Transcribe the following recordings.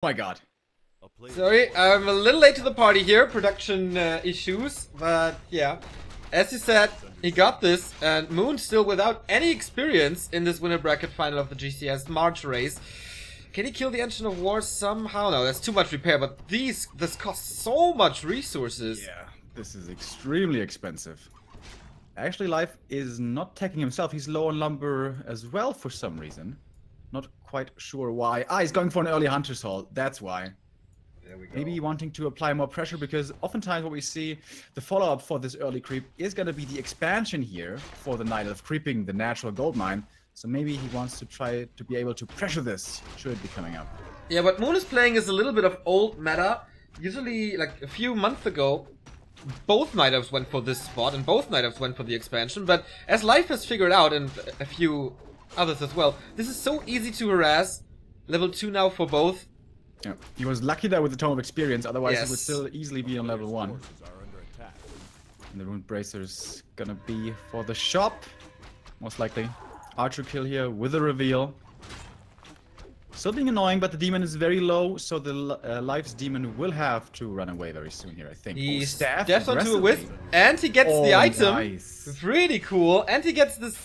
my god. Sorry, I'm a little late to the party here. Production issues. But yeah, as you said, he got this. And Moon still without any experience in this winner bracket final of the GCS March race. Can he kill the Engine of War somehow? No, that's too much repair. But this costs so much resources. Yeah, this is extremely expensive. Actually, Life is not taking himself. He's low on lumber as well for some reason. Not quite sure why. Ah, he's going for an early Hunter's Haul. That's why. There we go. Maybe wanting to apply more pressure, because oftentimes what we see, the follow-up for this early creep is going to be the expansion here for the Knight of creeping the natural gold mine. So maybe he wants to try to be able to pressure this, should it be coming up. Yeah, what Moon is playing is a little bit of old meta. Usually, like a few months ago, both Night Elves went for this spot and both Night Elves went for the expansion. But as Life has figured out, and a few others as well, this is so easy to harass. Level 2 now for both. Yeah, he was lucky there with the Tome of Experience, otherwise Yes. he would still easily be on level 1. And the Rune Bracer's gonna be for the shop, most likely. Archer kill here with a reveal. Still being annoying, but the demon is very low, so the Life's demon will have to run away very soon here, I think. He staff steps onto a aggressively. wisp, and he gets the item. Nice. Really cool. And he gets this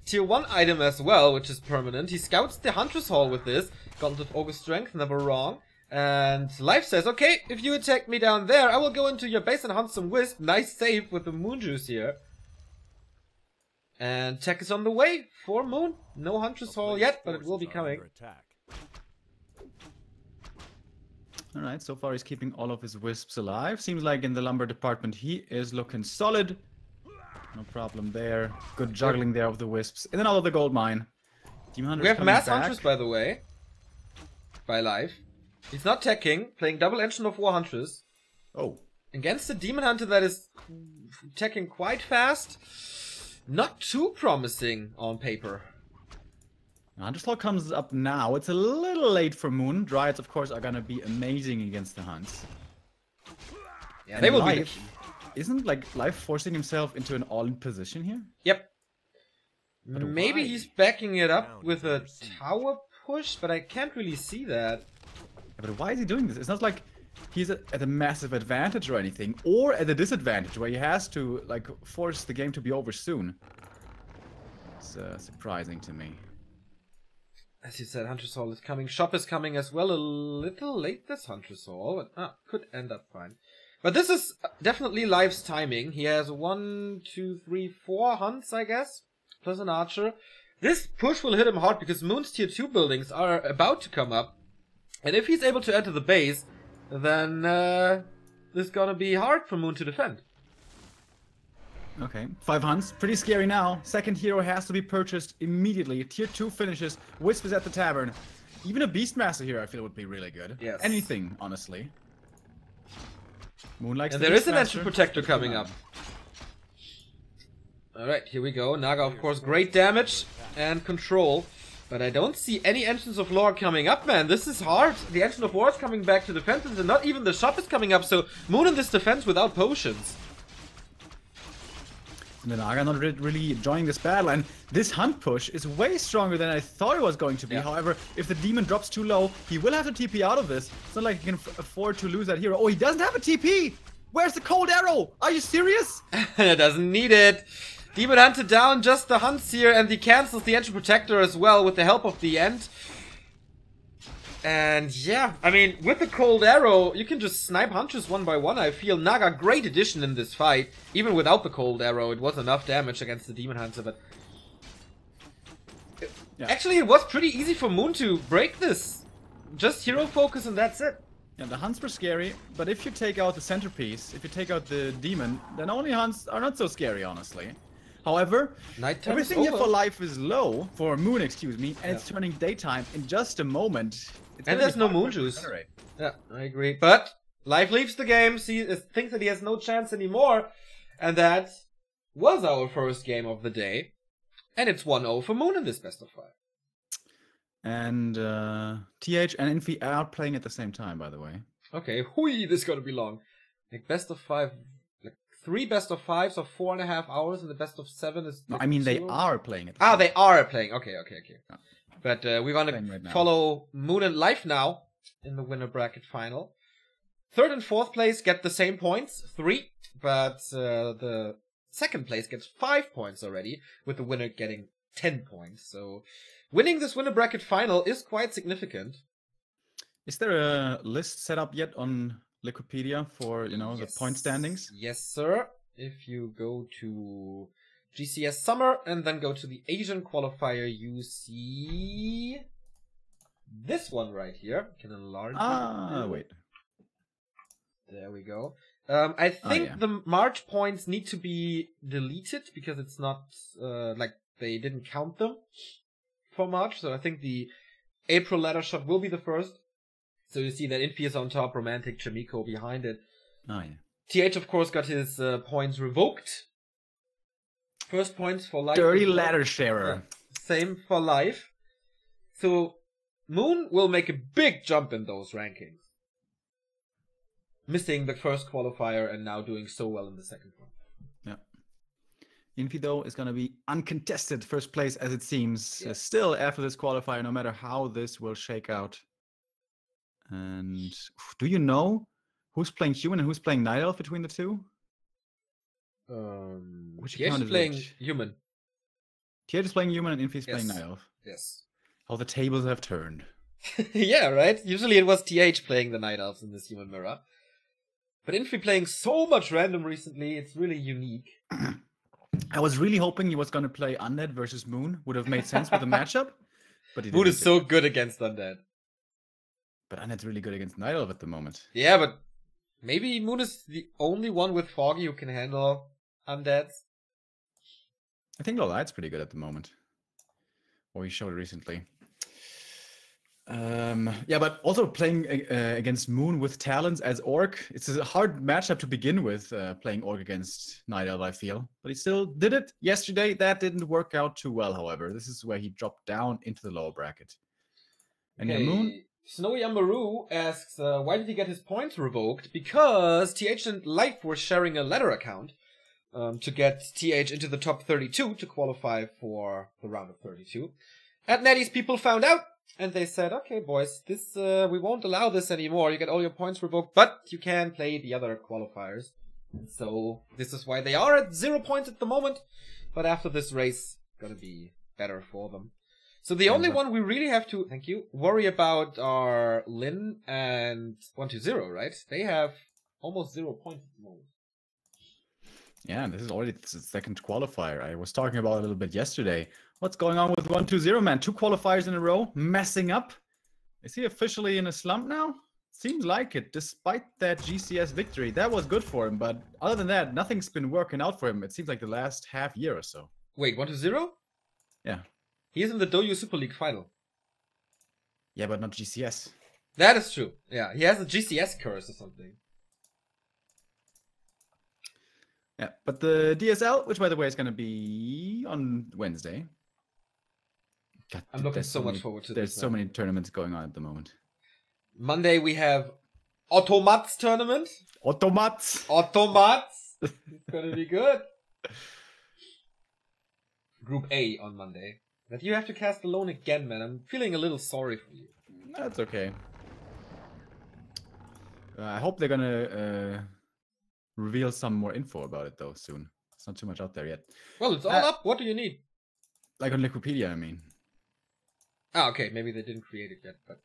tier 1 item as well, which is permanent. He scouts the Hunter's Hall with this. Gauntlet of August Strength, never wrong. And Life says, okay, if you attack me down there, I will go into your base and hunt some wisp. Nice save with the Moon Juice here. And tech is on the way for Moon. No Hunter's Hall yet, but it will be coming. Alright, so far he's keeping all of his wisps alive. Seems like in the lumber department he is looking solid. No problem there. Good juggling there of the wisps. In and out of the gold mine. Demon Hunter's We have coming Mass back. Hunters, by the way. By Life. He's not teching, playing double Engine of War Hunters. Oh. Against a Demon Hunter that is teching quite fast. Not too promising on paper. Hunter's Hall comes up now. It's a little late for Moon. Dryads, of course, are gonna be amazing against the Hunts. Yeah, And they will be. Life, isn't like Life forcing himself into an all-in position here? Yep. But Maybe why? he's backing it up with a tower push, but I can't really see that. Yeah, but why is he doing this? It's not like he's at a massive advantage or anything, or at a disadvantage where he has to like force the game to be over soon. It's surprising to me. As you said, Hunter's Hall is coming. Shop is coming as well. A little late, this Hunter's Hall, but could end up fine. But this is definitely Life's timing. He has 1, 2, 3, 4 hunts, I guess, plus an archer. This push will hit him hard because Moon's tier 2 buildings are about to come up. And if he's able to enter the base, then this is gonna be hard for Moon to defend. Okay, 5 hunts. Pretty scary now. Second hero has to be purchased immediately. Tier 2 finishes. Wisp is at the tavern. Even a Beastmaster here I feel would be really good. Yes. Anything, honestly. Moon likes And the there is an Beastmaster. Engine Protector coming up. Alright, here we go. Naga, of course, great damage and control. But I don't see any Engines of Lore coming up, man. This is hard. The Engine of War is coming back to defense, and not even the shop is coming up. So Moon in this defense without potions. And the Naga not really enjoying this battle, and this hunt push is way stronger than I thought it was going to be. Yeah. However, if the demon drops too low, he will have to TP out of this. It's not like he can afford to lose that hero. Oh, he doesn't have a TP! Where's the cold arrow? Are you serious? It doesn't need it. Demon Hunter down, just the hunts here, and he cancels the Engine Protector as well with the help of the End. And yeah, I mean, with the Cold Arrow, you can just snipe Hunters one by one, I feel. Naga, great addition in this fight. Even without the Cold Arrow, it was enough damage against the Demon Hunter, but... Yeah. Actually, it was pretty easy for Moon to break this. Just hero focus and that's it. Yeah, the hunts were scary, but if you take out the centerpiece, if you take out the demon, then only hunts are not so scary, honestly. However, Nighttime everything is here over. for Life is low, for Moon, excuse me, and it's turning daytime in just a moment. It's And gonna there's be no hard Moon for it to Juice. regenerate. Yeah, I agree. But Life leaves the game, thinks that he has no chance anymore. And that was our first game of the day. And it's 1-0 for Moon in this best of 5. And TH and Infi are playing at the same time, by the way. Okay, hui, this is gonna be long. Like best of 5, like 3 best of 5s are 4.5 hours, and the best of 7 is. No, like I mean, they 0. are playing at the Ah, same they are playing. Okay. Yeah. But we're gonna Playing right now. follow Moon and Life now in the winner bracket final. Third and fourth place get the same points, 3, but the second place gets 5 points already, with the winner getting 10 points. So winning this winner bracket final is quite significant. Is there a list set up yet on Wikipedia for, you know, the point standings? Yes, sir. If you go to GCS Summer and then go to the Asian qualifier, you see this one right here. Can enlarge it. Wait. There we go. I think the March points need to be deleted because it's not like they didn't count them for March. So I think the April ladder shot will be the first. So you see that Infi is on top, Romantic, Chimiko behind it. Oh yeah. TH of course got his points revoked. First points for life. Dirty ladder sharer. Same for life. So Moon will make a big jump in those rankings. Missing the first qualifier and now doing so well in the second one. Yeah. Infi though is going to be uncontested first place as it seems. Still after this qualifier, no matter how this will shake out. And do you know who's playing human and who's playing night elf between the two? Which account is playing which? human. TH is playing human and Infi is playing night elf. Yes. How the tables have turned. Yeah, right? Usually it was TH playing the night elves in this human mirror. But Infi playing so much random recently, it's really unique. I was really hoping he was going to play Undead versus Moon. Would have made sense with the matchup. But Moon is so good against Undead. But Undead's really good against Night Elf at the moment. Yeah, but maybe Moon is the only one with Foggy who can handle Undeads. I think Lolight's pretty good at the moment. Or he showed it recently. Yeah, but also playing against Moon with talents as Orc, it's a hard matchup to begin with, playing Orc against Night Elf, I feel. But he still did it yesterday. That didn't work out too well, however. This is where he dropped down into the lower bracket. And okay. Moon... Snowy Amaru asks, why did he get his points revoked? Because TH and Life were sharing a ladder account to get TH into the top 32 to qualify for the round of 32. And Natty's people found out, and they said, okay, boys, this we won't allow this anymore. You get all your points revoked, but you can play the other qualifiers. So this is why they are at 0 points at the moment. But after this race, gonna be better for them. So the only one we really have to, worry about are Lin and 120, right? They have almost 0 points at the moment. Yeah, this is already the second qualifier. I was talking about it a little bit yesterday. What's going on with 120, man? 2 qualifiers in a row, messing up. Is he officially in a slump now? Seems like it, despite that GCS victory. That was good for him, but other than that, nothing's been working out for him. It seems like the last half year or so. Wait, 120? Yeah. He is in the Doyu Super League final. Yeah, but not GCS. That is true. Yeah, he has a GCS curse or something. Yeah, but the DSL, which by the way is going to be on Wednesday. God, I'm looking so much forward to this. There's so many tournaments going on at the moment. Monday we have Automats tournament. Automats! It's going to be good. Group A on Monday. But you have to cast alone again, man. I'm feeling a little sorry for you. That's okay. I hope they're gonna reveal some more info about it, though, soon. It's not too much out there yet. Well, it's all up. What do you need? Like on Wikipedia, I mean. Ah, okay. Maybe they didn't create it yet, but...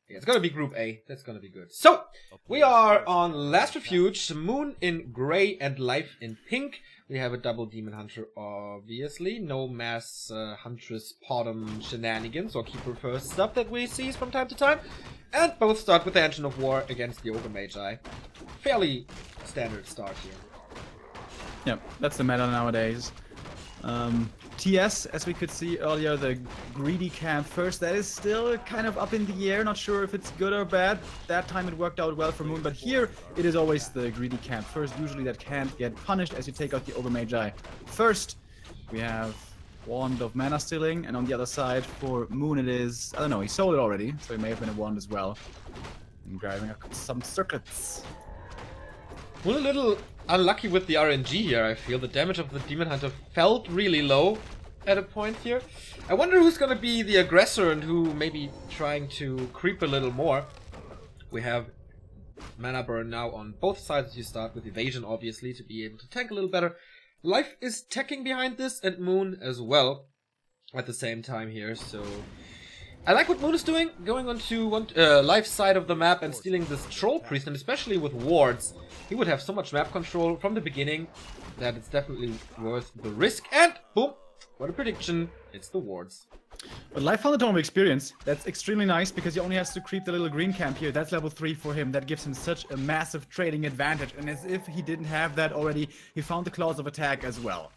yeah, it's gonna be Group A. That's gonna be good. So, we are on Last Refuge, Moon in gray and Life in pink. We have a double Demon Hunter, obviously. No mass Huntress Bottom shenanigans or Keeper First stuff that we see from time to time. And both start with the Engine of War against the Ogre Magi. Fairly standard start here. Yeah, that's the meta nowadays. TS, as we could see earlier, the greedy camp first, that is still kind of up in the air. Not sure if it's good or bad. That time it worked out well for Moon, but here it is always the greedy camp first. Usually that can't get punished as you take out the Ogre Magi first. We have Wand of Mana Stealing, and on the other side for Moon it is, I don't know, he sold it already, so it may have been a wand as well. And grabbing some circuits. Well, a little unlucky with the RNG here, I feel. The damage of the Demon Hunter felt really low. at a point here. I wonder who's gonna be the aggressor and who may be trying to creep a little more. We have mana burn now on both sides. You start with evasion, obviously, to be able to tank a little better. Life is teching behind this, and Moon as well at the same time here, so I like what Moon is doing, going onto Life's side of the map and stealing this Troll Priest, and especially with wards. He would have so much map control from the beginning that it's definitely worth the risk. And boom, what a prediction, it's the wards. But Life found a ton of experience. That's extremely nice because he only has to creep the little green camp here. That's level 3 for him. That gives him such a massive trading advantage. And as if he didn't have that already, he found the claws of attack as well.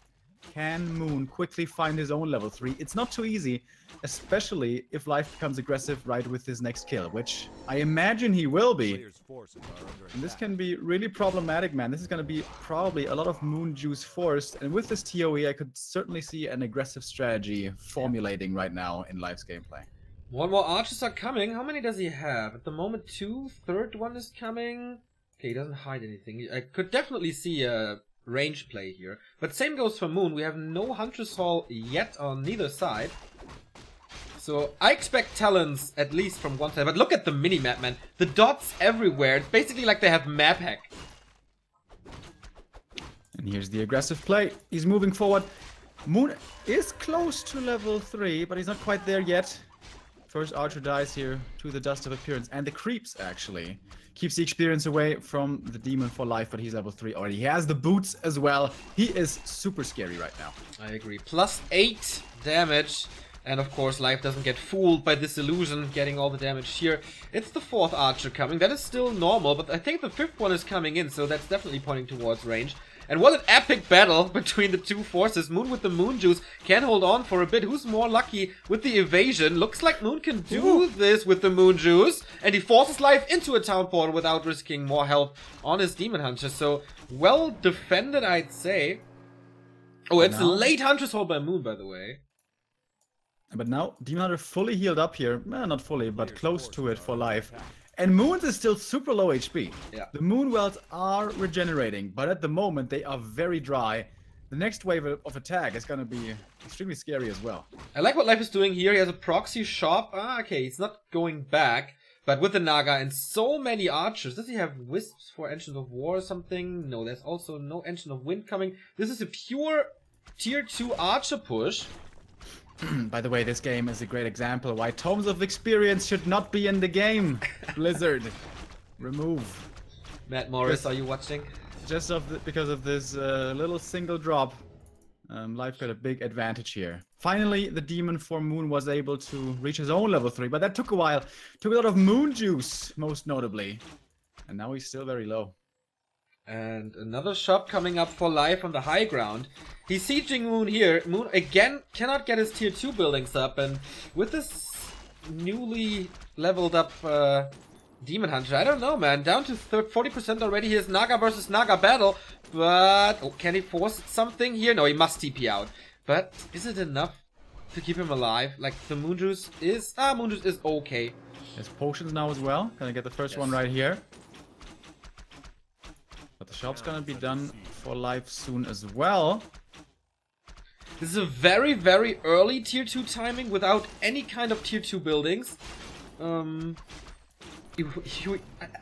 Can Moon quickly find his own level 3? It's not too easy, especially if Life becomes aggressive right with his next kill, which I imagine he will be. And this can be really problematic, man. This is going to be probably a lot of Moon juice forced, and with this ToE I could certainly see an aggressive strategy formulating right now in Life's gameplay. One more archers are coming. How many does he have? At the moment 2, third one is coming. Okay, he doesn't hide anything. I could definitely see a range play here. But same goes for Moon. We have no Huntress Hall yet on neither side. So I expect talents at least from one side. But look at the mini-map, man. The dots everywhere. It's basically like they have map hack. And here's the aggressive play. He's moving forward. Moon is close to level 3, but he's not quite there yet. First archer dies here to the dust of appearance. And the creeps, actually. Keeps the experience away from the demon for life, but he's level 3 already. He has the boots as well. He is super scary right now. I agree. Plus 8 damage. And of course, Life doesn't get fooled by this illusion, getting all the damage here. It's the 4th archer coming. That is still normal, but I think the 5th one is coming in, so that's definitely pointing towards range. And what an epic battle between the two forces. Moon with the Moon Juice can hold on for a bit. Who's more lucky with the evasion? Looks like Moon can do this with the Moon Juice. And he forces Life into a town portal without risking more health on his Demon Hunter. So, well defended, I'd say. Oh, it's a late Huntress Hall by Moon, by the way. But now, Demon Hunter fully healed up here. Well, not fully, but close to it for Life. And Moon's is still super low HP. Yeah. The Moon Wells are regenerating, but at the moment they are very dry. The next wave of attack is going to be extremely scary as well. I like what Life is doing here. He has a proxy shop. Okay, he's not going back. But with the Naga and so many archers. Does he have Wisps for Engine of War or something? No, there's also no Engine of Wind coming. This is a pure tier 2 archer push. By the way, this game is a great example why Tomes of Experience should not be in the game. Blizzard, remove. Matt Morris, are you watching? Just because of this little single drop, Life got a big advantage here. Finally, the demon for Moon was able to reach his own level 3, but that took a while. Took a lot of Moon Juice, most notably. And now he's still very low. And another shop coming up for Life on the high ground. He's sieging Moon here. Moon again cannot get his tier 2 buildings up, and with this newly leveled up Demon Hunter, I don't know, man. Down to 40% already. Here's Naga versus Naga battle, but can he force something here? No, he must TP out. But is it enough to keep him alive? Like the Moon Juice is Moon Juice is okay. There's potions now as well. Gonna get the first one right here. But the shop's gonna be done for Life soon as well. This is a very, very early tier 2 timing without any kind of tier 2 buildings. I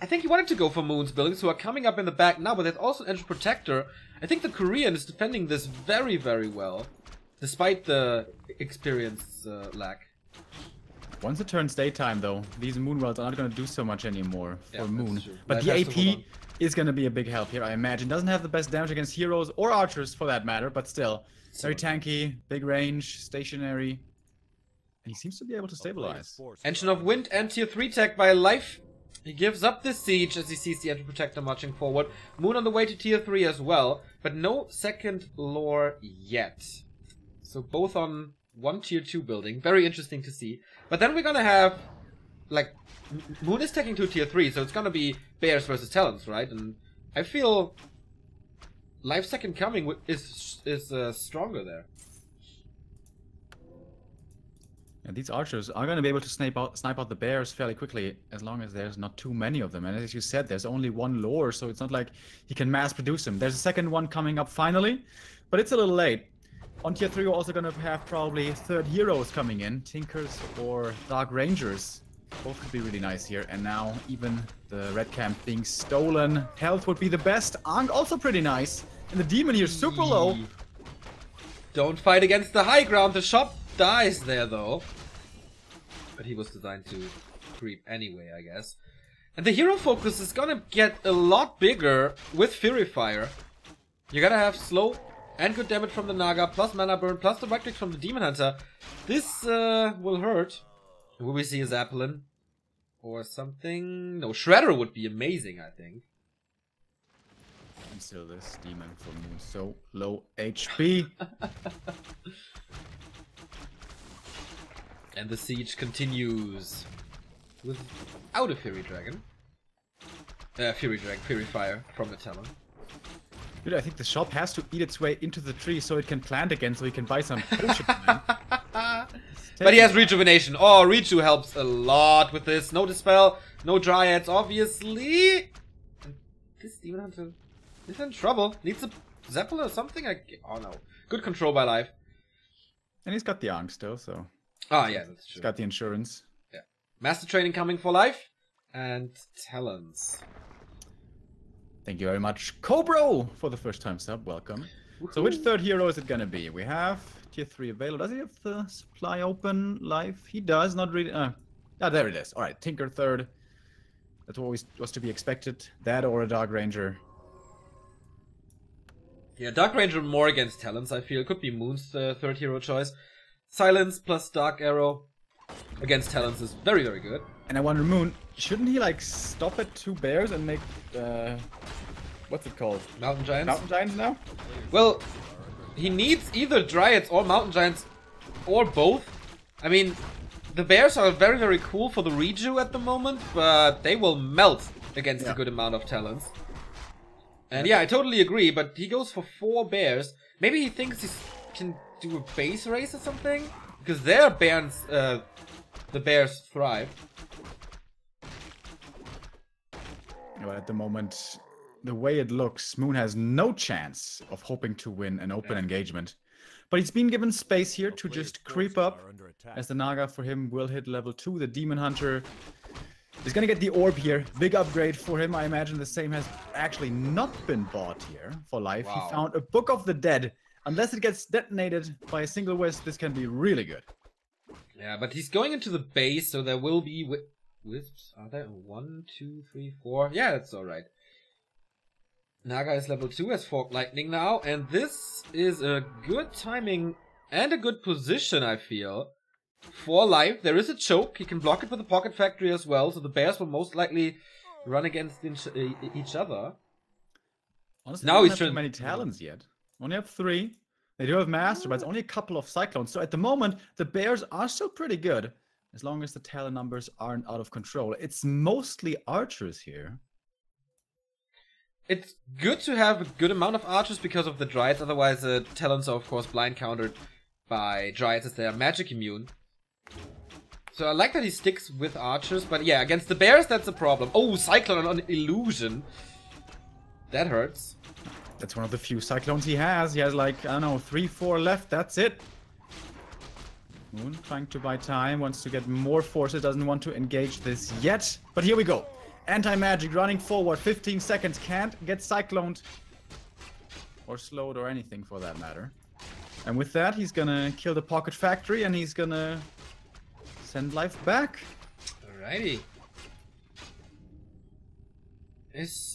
think he wanted to go for Moon's buildings, who are coming up in the back now, but there's also an Edge Protector. I think the Korean is defending this very, very well, despite the experience lack. Once it turns daytime, though, these Moonwells are not going to do so much anymore for Moon. But the That's AP is going to be a big help here, I imagine. Doesn't have the best damage against heroes or archers, for that matter, but still. Very tanky, big range, stationary. And he seems to be able to stabilize. Engine of Wind and tier 3 tech by Life. He gives up this siege as he sees the Edge Protector marching forward. Moon on the way to tier 3 as well, but no second lore yet. So both on one tier 2 building. Very interesting to see. But then we're gonna have, like, Moon is taking to tier 3, so it's gonna be Bears versus Talons, right? And I feel Life's second coming is stronger there. And these archers are going to be able to snipe out the bears fairly quickly, as long as there's not too many of them. And as you said, there's only one lore, so it's not like he can mass produce them. There's a second one coming up finally, but it's a little late. On tier 3, we're also gonna have probably third heroes coming in. Tinkers or Dark Rangers. Both could be really nice here. And now even the red camp being stolen. Health would be the best. Ankh also pretty nice. And the demon here super low. Don't fight against the high ground. The shop dies there though. But he was designed to creep anyway, I guess. And the hero focus is gonna get a lot bigger with Fury Fire. You gotta have slow and good damage from the Naga, plus mana burn, plus the right click from the Demon Hunter. This will hurt. Will we see a Zeppelin? Or something? No, Shredder would be amazing, I think. And still this demon for me so low HP. And the siege continues. Without a Fury Dragon. Fury Fire from the Talon. Dude, I think the shop has to eat its way into the tree so it can plant again, so he can buy some potion time. But he has Rejuvenation. Oh, Reju helps a lot with this. No Dispel, no Dryads, obviously. And this Demon Hunter is in trouble. Needs a Zeppelin or something? Oh no. Good control by life. And he's got the Ankh still, so... Ah, yeah, that's true. He's got the insurance. Yeah. Master Training coming for life. And Talons. Thank you very much, Cobro, for the first time sub. Welcome. So which third hero is it gonna be? We have tier 3 available. Does he have the supply open live? He does, not really. There it is. Alright, Tinker third. That's what was to be expected. That or a Dark Ranger. Yeah, Dark Ranger more against Talons, I feel. Could be Moon's third hero choice. Silence plus Dark Arrow against Talons is very, very good. And I wonder, Moon, shouldn't he like stop at 2 bears and make what's it called? Mountain Giants? Mountain Giants now? Well, he needs either Dryads or Mountain Giants or both. I mean, the bears are very, very cool for the Reju at the moment, but they will melt against a good amount of Talons. And yeah, I totally agree, but he goes for 4 bears. Maybe he thinks he can do a base race or something? Because their bears, the bears thrive. But at the moment, the way it looks, Moon has no chance of hoping to win an open engagement. But he's been given space here to just creep up, as the Naga for him will hit level 2. The Demon Hunter is gonna get the orb here. Big upgrade for him. I imagine the same has actually not been bought here for life. Wow. He found a Book of the Dead. Unless it gets detonated by a single whisk, this can be really good. Yeah, but he's going into the base, so there will be wisps. Are there 1, 2, 3, 4? Yeah, that's alright. Naga is level 2, has Forked Lightning now, and this is a good timing and a good position, I feel. For life, there is a choke. He can block it with a Pocket Factory as well, so the bears will most likely run against each other. Honestly, now he's too many Talons yet. Only have 3. They do have Master, but it's only a couple of Cyclones. So at the moment, the bears are still pretty good. As long as the Talon numbers aren't out of control. It's mostly archers here. It's good to have a good amount of archers because of the Dryads. Otherwise, the Talons are, of course, blind countered by Dryads as they are magic immune. So I like that he sticks with archers. But yeah, against the bears, that's a problem. Oh, Cyclone on Illusion. That hurts. That's one of the few Cyclones he has. He has like, I don't know, 3, 4 left. That's it. Moon trying to buy time, wants to get more forces, doesn't want to engage this yet. But here we go. Anti-magic running forward, 15 seconds, can't get cycloned. Or slowed or anything for that matter. And with that, he's gonna kill the Pocket Factory and he's gonna send life back. Alrighty.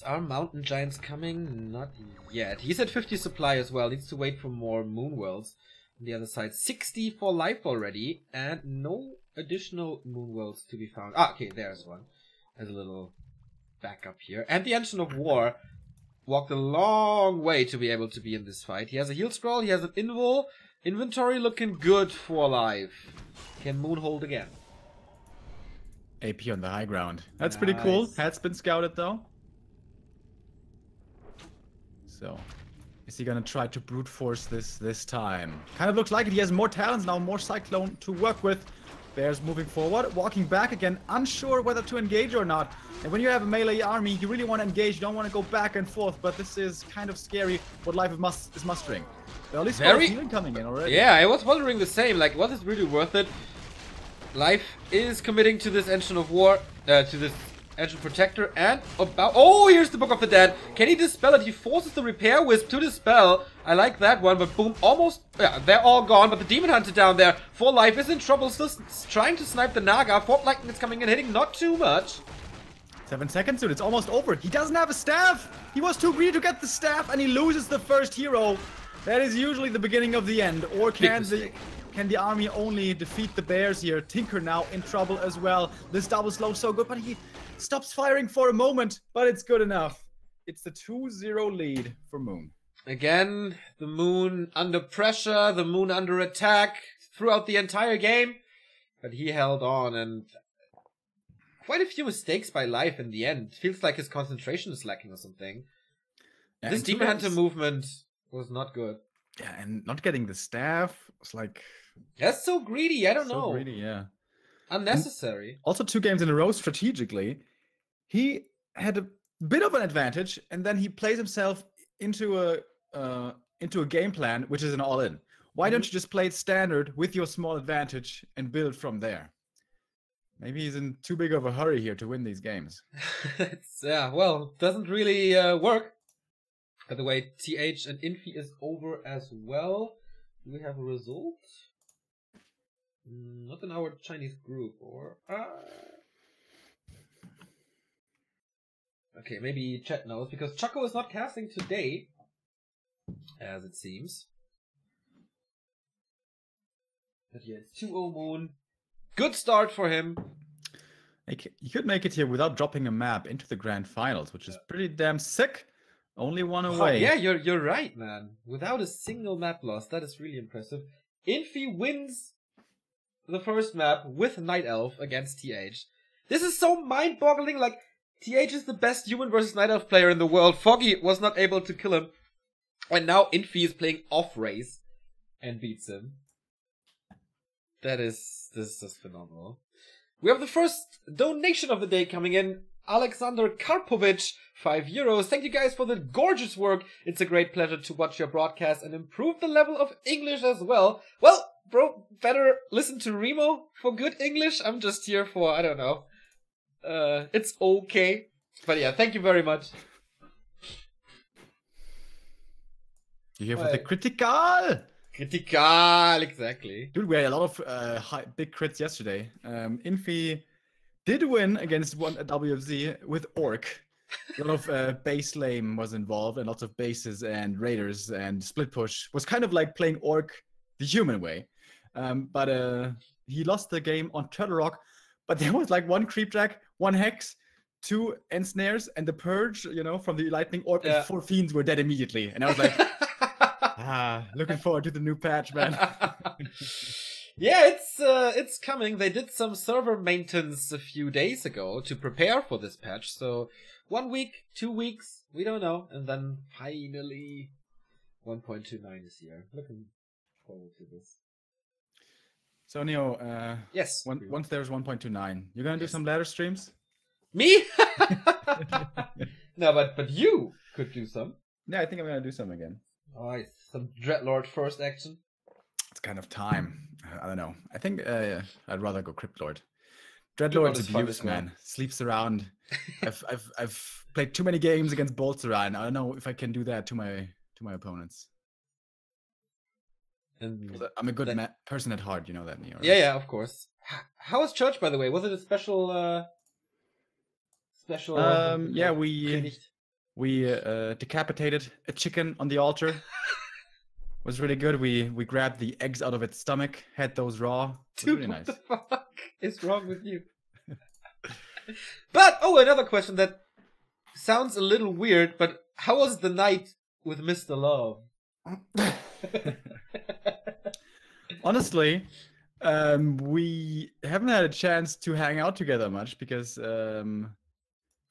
Are Mountain Giants coming? Not yet. He's at 50 supply as well, needs to wait for more Moon Worlds. On the other side, 60 for life already, and no additional Moon Worlds to be found. Ah, okay, there's one. As a little backup here. And the Engine of War walked a long way to be able to be in this fight. He has a heal scroll, he has an invul. Inventory looking good for life. Can Moon hold again? AP on the high ground. That's pretty cool. Has been scouted though. So, is he gonna try to brute force this time? Kind of looks like it. He has more talents now, more Cyclone to work with. Bears moving forward, walking back again, unsure whether to engage or not. And when you have a melee army, you really want to engage, you don't want to go back and forth, but this is kind of scary what Life is mustering. Well, at least Very healing coming in already. Yeah, I was wondering the same, like, was it really worth it? Life is committing to this engine of war, to this engine protector, and about... Oh, here's the Book of the Dead. Can he dispel it? He forces the repair wisp to dispel. I like that one, but boom, almost... Yeah, they're all gone, but the Demon Hunter down there for Life is in trouble, still trying to snipe the Naga. Fort Lightning is coming in, hitting not too much. 7 seconds, dude, it's almost over. He doesn't have a staff. He was too greedy to get the staff, and he loses the first hero. That is usually the beginning of the end. Or can the army only defeat the Bears here? Tinker now in trouble as well. This double slow so good, but he stops firing for a moment, but it's good enough. It's the 2-0 lead for Moon. Again, the Moon under pressure, the Moon under attack throughout the entire game. But he held on, and quite a few mistakes by Life in the end. Feels like his concentration is lacking or something. Yeah, this Demon Hunter movement was not good. Yeah, and not getting the staff was like... That's so greedy, I don't know. So greedy, yeah. Unnecessary. And also 2 games in a row strategically. He had a bit of an advantage, and then he plays himself into a game plan, which is an all-in. Why don't you just play it standard with your small advantage and build from there? Maybe he's in too big of a hurry here to win these games. Yeah, well, doesn't really work. By the way, TH and Infi is over as well. Do we have a result? Not in our Chinese group, or... Okay, maybe chat knows, because Chaco is not casting today, as it seems. But yeah, it's 2-0 Moon. Good start for him. You could make it here without dropping a map into the grand finals, which is pretty damn sick. Only one away. Oh, yeah, you're right, man. Without a single map loss, that is really impressive. Infi wins the first map with Night Elf against TH. This is so mind-boggling. Like, TH is the best human versus Night Elf player in the world. Foggy was not able to kill him, and now Infi is playing off race and beats him. This is just phenomenal. We have the first donation of the day coming in. Alexander Karpovich, €5. Thank you guys for the gorgeous work. It's a great pleasure to watch your broadcast and improve the level of English as well. Well, bro, better listen to Remo for good English. I'm just here for, I don't know. It's okay. But yeah, thank you very much. You're here for the critical! Critical, exactly. Dude, we had a lot of big crits yesterday. Infi did win against one WFZ with Orc. A lot of base lane was involved, and lots of bases and raiders and split push. Was kind of like playing Orc the human way. But he lost the game on Turtle Rock. But there was like 1 creep jack, 1 hex, 2 ensnares, and the purge, you know, from the lightning orb, and 4 fiends were dead immediately. And I was like, looking forward to the new patch, man. Yeah, it's coming. They did some server maintenance a few days ago to prepare for this patch. So 1 week, 2 weeks, we don't know. And then finally 1.29 is here. Looking forward to this. So Neo, yes. Once there's 1.29, you're gonna do some ladder streams? Me? No, but you could do some. Yeah, I think I'm gonna do some again. Alright, some Dreadlord first action. It's kind of time. I don't know. I think I'd rather go Cryptlord. Dreadlord's abuse, man. Sleeps around. I've played too many games against bolts around. I don't know if I can do that to my opponents. And I'm a good person at heart, you know that, Neo. Right? Yeah, of course. How was church, by the way? Was it a special? Yeah, we decapitated a chicken on the altar. Was really good. We grabbed the eggs out of its stomach, had those raw. Dude, really nice. What the fuck is wrong with you? But another question that sounds a little weird. But how was the night with Mr. Love? Honestly, we haven't had a chance to hang out together much because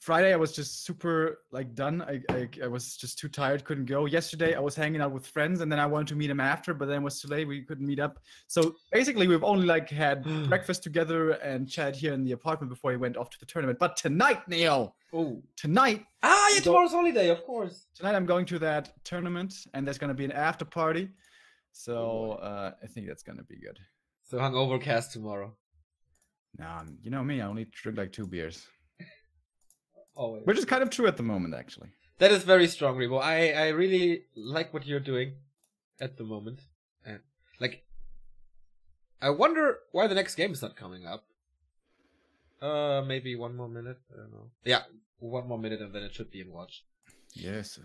Friday I was just super like done. I was just too tired, couldn't go. Yesterday I was hanging out with friends, and then I wanted to meet him after, but then it was too late. We couldn't meet up. So basically, we've only like had breakfast together and chat here in the apartment before he went off to the tournament. But tonight, Neo. Oh, tonight. Ah, yeah, tomorrow's holiday, of course. Tonight I'm going to that tournament, and there's gonna be an after party. So I think that's gonna be good. So hungover cast tomorrow. Nah, you know me. I only drink like 2 beers. Always. Which is kind of true at the moment, actually. That is very strong, Remo. I really like what you're doing at the moment. And like, I wonder why the next game is not coming up. Maybe 1 more minute. I don't know. Yeah, 1 more minute and then it should be in watch. Yes.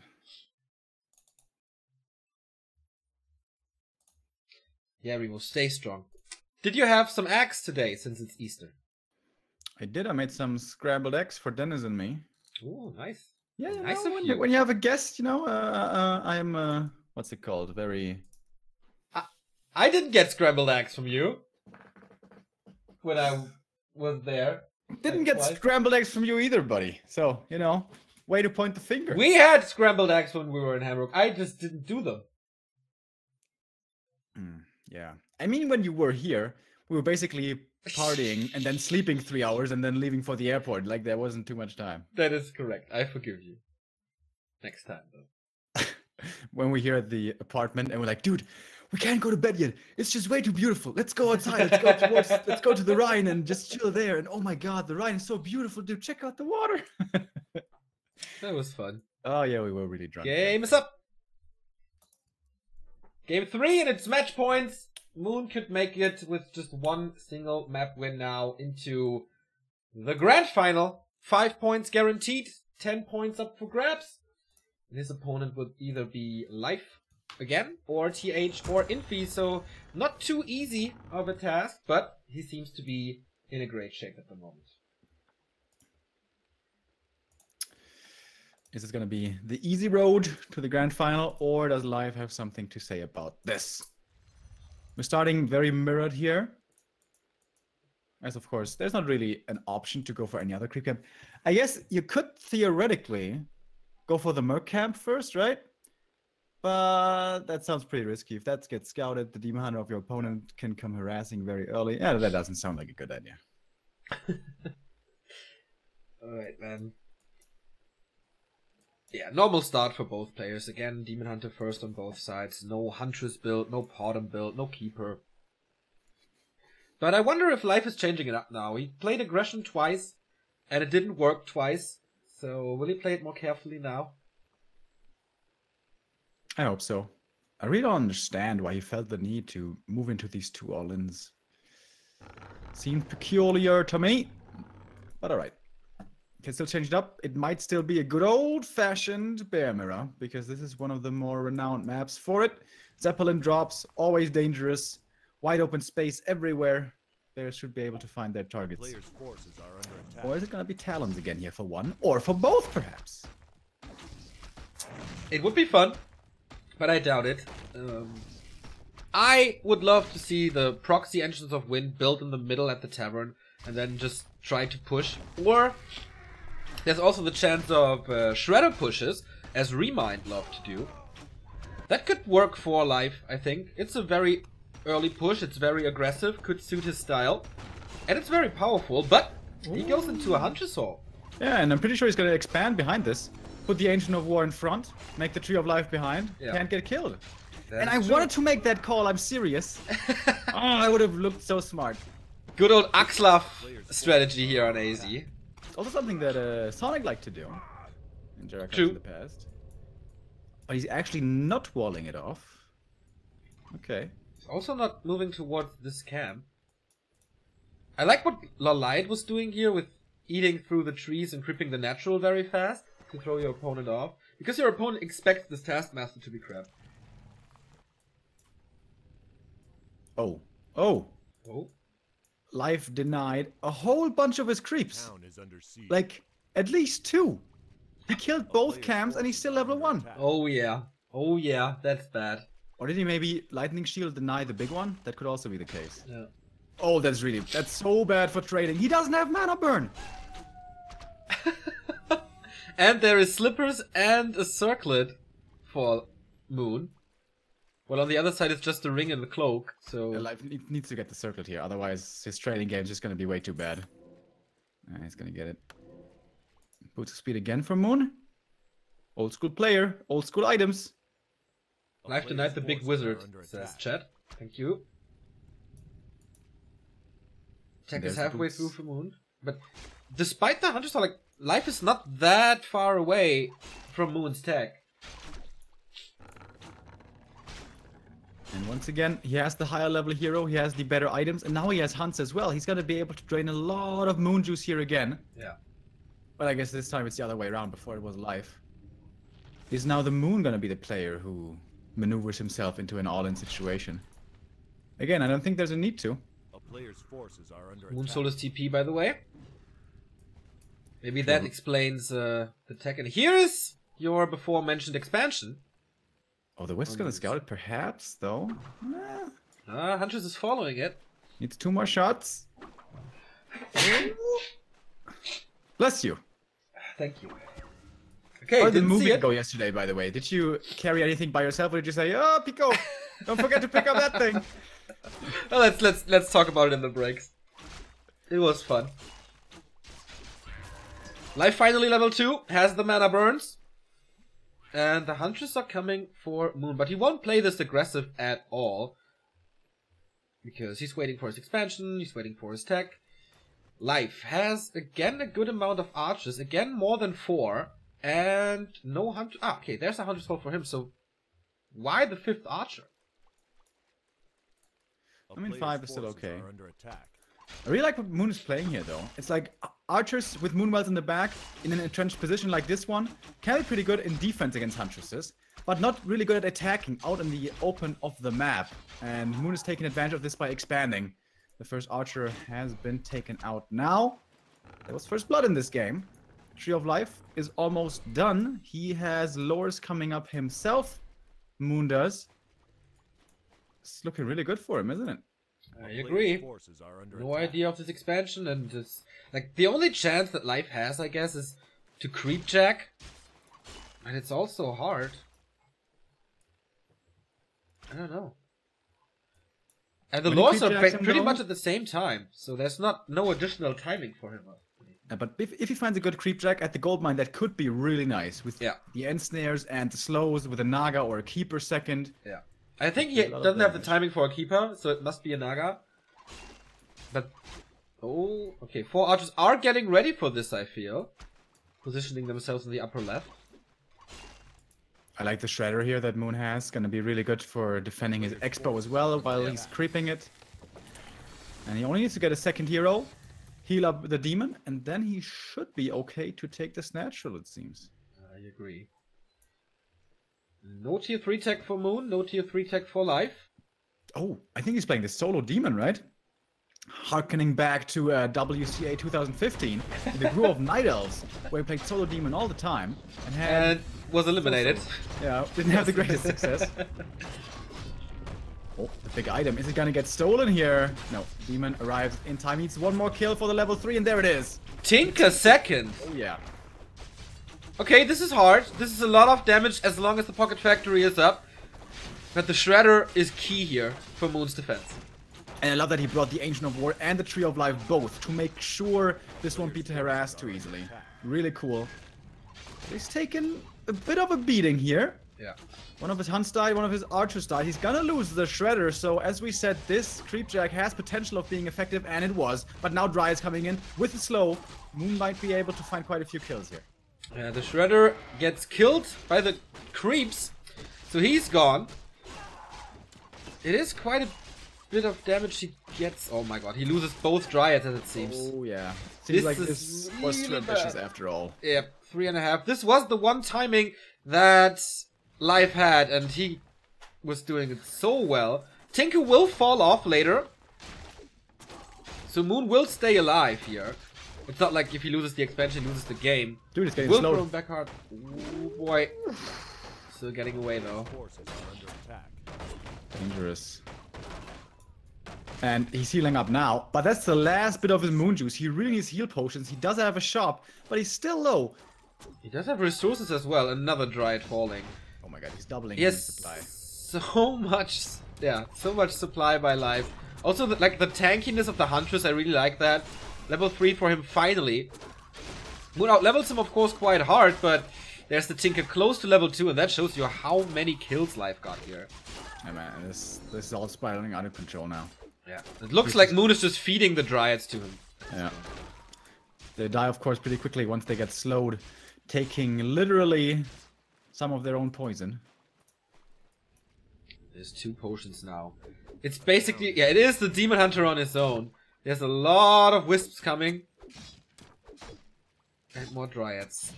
Yeah, Remo, stay strong. Did you have some eggs today since it's Easter? I did. I made some scrambled eggs for Dennis and me. Oh, nice. Yeah, you Nice know, of you. when you have a guest, you know, I am, what's it called? Very... I didn't get scrambled eggs from you when I was there. Didn't get scrambled eggs from you either, buddy. So, you know, way to point the finger. We had scrambled eggs when we were in Hamburg. I just didn't do them. Yeah. I mean, when you were here, we were basically partying and then sleeping 3 hours and then leaving for the airport. Like, there wasn't too much time. That is correct. I forgive you. Next time, though. When we're here at the apartment and we're like, dude, we can't go to bed yet. It's just way too beautiful. Let's go outside. Let's go to the Rhine and just chill there. And oh my God, the Rhine is so beautiful, dude. Check out the water. That was fun. Oh yeah, we were really drunk. Game is up. Game 3 and it's match points. Moon could make it with just 1 single map win now into the grand final. 5 points guaranteed. 10 points up for grabs. And his opponent would either be Life again or TH or Infi. So not too easy of a task, but he seems to be in a great shape at the moment. Is this going to be the easy road to the grand final, or does Live have something to say about this? We're starting very mirrored here. As of course, there's not really an option to go for any other creep camp. I guess you could theoretically go for the Merc camp first, right? But that sounds pretty risky. If that gets scouted, the Demon Hunter of your opponent can come harassing very early. Yeah, that doesn't sound like a good idea. Alright, man. Yeah, normal start for both players. Again, Demon Hunter first on both sides. No Huntress build, no Potom build, no Keeper. But I wonder if Life is changing it up now. He played Aggression twice, and it didn't work twice. So will he play it more carefully now? I hope so. I really don't understand why he felt the need to move into these 2 all-ins. Seemed peculiar to me. But alright. Can still change it up. It might still be a good old-fashioned bear mirror, because this is one of the more renowned maps for it. Zeppelin drops, always dangerous. Wide open space everywhere. Players should be able to find their targets. Or is it going to be Talons again here for 1? Or for both, perhaps? It would be fun, but I doubt it. I would love to see the proxy engines of Wind built in the middle at the tavern, and then just try to push. Or there's also the chance of Shredder pushes, as Remind love to do. That could work for Life, I think. It's a very early push, it's very aggressive, could suit his style. And it's very powerful, but he goes into a Huntress Hall. Yeah, and I'm pretty sure he's going to expand behind this. Put the Ancient of War in front, make the Tree of Life behind, can't get killed. And I wanted to make that call, I'm serious. Oh, I would have looked so smart. Good old Axlaf strategy here on AZ. Also something that Sonic liked to do in Jericho in the past. But he's actually not walling it off. Okay. He's also not moving towards this camp. I like what Lalight was doing here with eating through the trees and creeping the natural very fast to throw your opponent off. Because your opponent expects this Taskmaster to be crap. Oh. Oh. Oh. Life denied a whole bunch of his creeps. Like, at least 2. He killed both camps and he's still level 1. Oh yeah. Oh yeah, that's bad. Or did he maybe Lightning Shield deny the big one? That could also be the case. Yeah. Oh, that's so bad for trading. He doesn't have mana burn. And there is slippers and a circlet for Moon. Well, on the other side, it's just a ring and a cloak, so... Yeah, Life needs to get the circlet here, otherwise his trailing game is just going to be way too bad. He's going to get it. Boots of speed again for Moon. Old school player, old school items. Life denied the big wizard, says chat. Thank you. Tech is halfway through for Moon. But despite the hunters, like, Life is not that far away from Moon's tech. And once again, he has the higher level hero, he has the better items, and now he has hunts as well. He's gonna be able to drain a lot of Moon juice here again. Yeah. But I guess this time it's the other way around. Before it was Life. Is now the Moon gonna be the player who maneuvers himself into an all-in situation? Again, I don't think there's a need to. A player's forces are under Moon attack. Soul is TP, by the way. Maybe that explains the tech. And here is your before-mentioned expansion. Oh, the West's gonna scout it, perhaps, though. Huntress is following it. Needs 2 more shots. Bless you. Thank you. Okay, How did the didn't see movie it. go yesterday, by the way? Did you carry anything by yourself, or did you say, "Oh, Pico, don't forget to pick up that thing"? Well, let's talk about it in the breaks. It was fun. Life finally level 2 has the mana burns, and the Huntress are coming for Moon, but he won't play this aggressive at all because he's waiting for his expansion. He's waiting for his tech. Life has again a good amount of archers, again more than 4, and no hunter. Ah, okay, there's a Huntress fall for him. So why the 5th archer? I mean, 5 is still okay. Are under attack. I really like what Moon is playing here, though. It's like archers with Moonwells in the back in an entrenched position like this one can be pretty good in defense against Huntresses, but not really good at attacking out in the open of the map. And Moon is taking advantage of this by expanding. The first archer has been taken out now. There was first blood in this game. Tree of Life is almost done. He has lures coming up himself. Moon does. It's looking really good for him, isn't it? I agree. No idea of this expansion, and just like the only chance that Life has, I guess, is to creep jack, and it's also hard. I don't know. And the laws are pretty much at the same time, so there's no additional timing for him. But if he finds a good creep jack at the gold mine, that could be really nice with the end snares and the slows with a Naga or a keeper second. Yeah. I think he doesn't have the timing for a keeper, so it must be a Naga. But, oh, okay, 4 archers are getting ready for this, I feel. Positioning themselves in the upper left. I like the Shredder here that Moon has. Gonna be really good for defending his Expo as well while he's creeping it. And he only needs to get a second hero, heal up the demon, and then he should be okay to take this natural, it seems. I agree. No tier 3 tech for Moon, no tier 3 tech for Life. Oh, I think he's playing the solo demon, right? Harkening back to WCA 2015, in the Grove of Night Elves, where he played solo demon all the time. And was eliminated. Yeah, didn't have the greatest success. Oh, the big item. Is it gonna get stolen here? No, demon arrives in time. Needs 1 more kill for the level 3, and there it is. Tinka second. Oh, yeah. Okay, this is hard. This is a lot of damage as long as the Pocket Factory is up. But the Shredder is key here for Moon's defense. And I love that he brought the Ancient of War and the Tree of Life both to make sure this won't be harassed too easily. Really cool. He's taken a bit of a beating here. Yeah. One of his hunts died, one of his archers died. He's gonna lose the Shredder, so as we said, this Creepjack has potential of being effective, and it was. But now Dry is coming in with the slow. Moon might be able to find quite a few kills here. Yeah, the Shredder gets killed by the creeps, so he's gone. It is quite a bit of damage he gets. Oh my god, he loses both Dryads as it seems. Oh yeah. Seems like this was too ambitious after all. Yep, 3.5. This was the one timing that Life had, and he was doing it so well. Tinker will fall off later, so Moon will stay alive here. It's not like if he loses the expansion, he loses the game. Dude, it's getting Will slow. throw him back hard. Ooh, boy. Still getting away though. Dangerous. And he's healing up now, but that's the last bit of his moon juice. He really needs heal potions. He does have a shop, but he's still low. He does have resources as well. Another Dryad falling. Oh my god, he's doubling Yes, his supply. so much, so much supply by life. Also, the tankiness of the Huntress, I really like that. Level 3 for him finally. Moon out levels him, of course, quite hard, but there's the Tinker close to level 2, and that shows you how many kills Life got here. Yeah, man, this is all spiraling out of control now. Yeah, it looks like Moon is just feeding the Dryads to him. Yeah. They die, of course, pretty quickly once they get slowed, taking literally some of their own poison. There's 2 potions now. It's basically, yeah, it is the Demon Hunter on his own. There's a lot of Wisps coming. And more Dryads.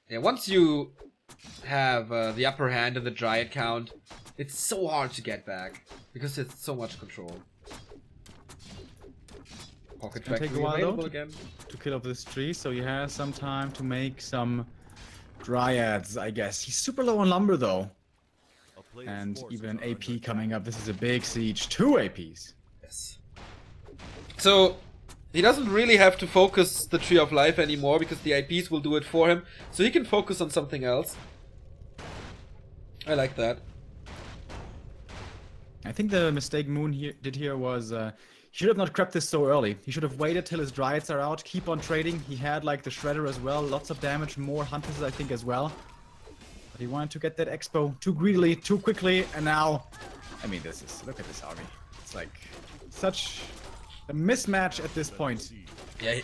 Yeah, once you have the upper hand in the Dryad count, it's so hard to get back. Because it's so much control. Pocket Factory take a while, available though, again. To kill off this tree, so he has some time to make some Dryads, I guess. He's super low on lumber, though. And even an AP coming up. This is a big siege. 2 APs. Yes. So, he doesn't really have to focus the Tree of Life anymore, because the IPs will do it for him. So he can focus on something else. I like that. I think the mistake Moon did here was he should have not crept this so early. He should have waited till his Dryads are out, keep on trading. He had like the Shredder as well, lots of damage, more Hunters I think as well. But he wanted to get that Expo too greedily, too quickly, and now, I mean, look at this army. It's like such a mismatch at this point. Yeah.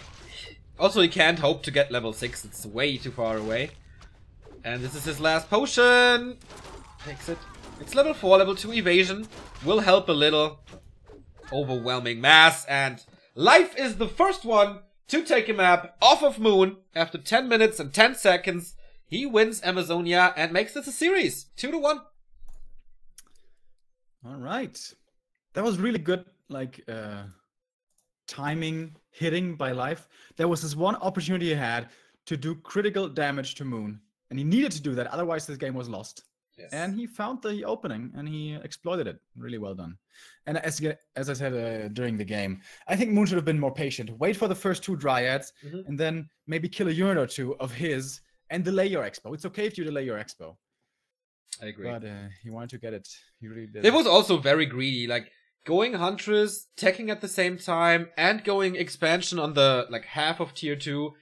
Also, he can't hope to get level 6. It's way too far away. And this is his last potion. Takes it. It's level 4, level 2 evasion. Will help a little. Overwhelming mass. And Life is the first one to take a map off of Moon. After 10 minutes and 10 seconds, he wins Amazonia and makes this a series. 2-1. All right. That was really good, like, timing, hitting by Life. There was this one opportunity he had to do critical damage to Moon. And he needed to do that, otherwise this game was lost. Yes. And he found the opening, and he exploited it. Really well done. And as I said during the game, I think Moon should have been more patient. Wait for the first 2 Dryads, and then maybe kill a unit or 2 of his, and delay your Expo. It's okay if you delay your Expo. I agree. But he wanted to get it. He really did. It was also very greedy. Like, going Huntress, teching at the same time, and going expansion on the, like, half of tier 2.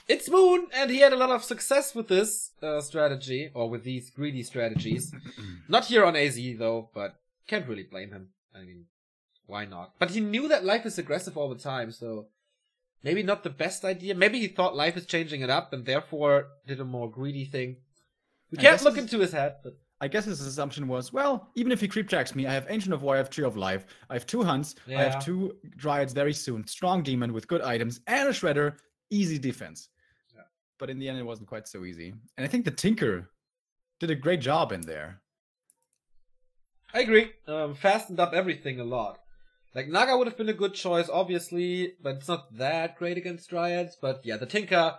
It's Moon, and he had a lot of success with this strategy, or with these greedy strategies. Not here on AZ, though, but can't really blame him. I mean, why not? But he knew that Life is aggressive all the time, so maybe not the best idea. Maybe he thought Life is changing it up, and therefore did a more greedy thing. We can't look into his head, but... I guess his assumption was, well, even if he creep jacks me, I have Ancient of War, I have Tree of Life, I have 2 Hunts, I have 2 Dryads very soon, strong Demon with good items, and a Shredder, easy defense. Yeah. But in the end, it wasn't quite so easy. And I think the Tinker did a great job in there. I agree. Fastened up everything a lot. Like, Naga would have been a good choice, obviously, but it's not that great against Dryads. But yeah, the Tinker,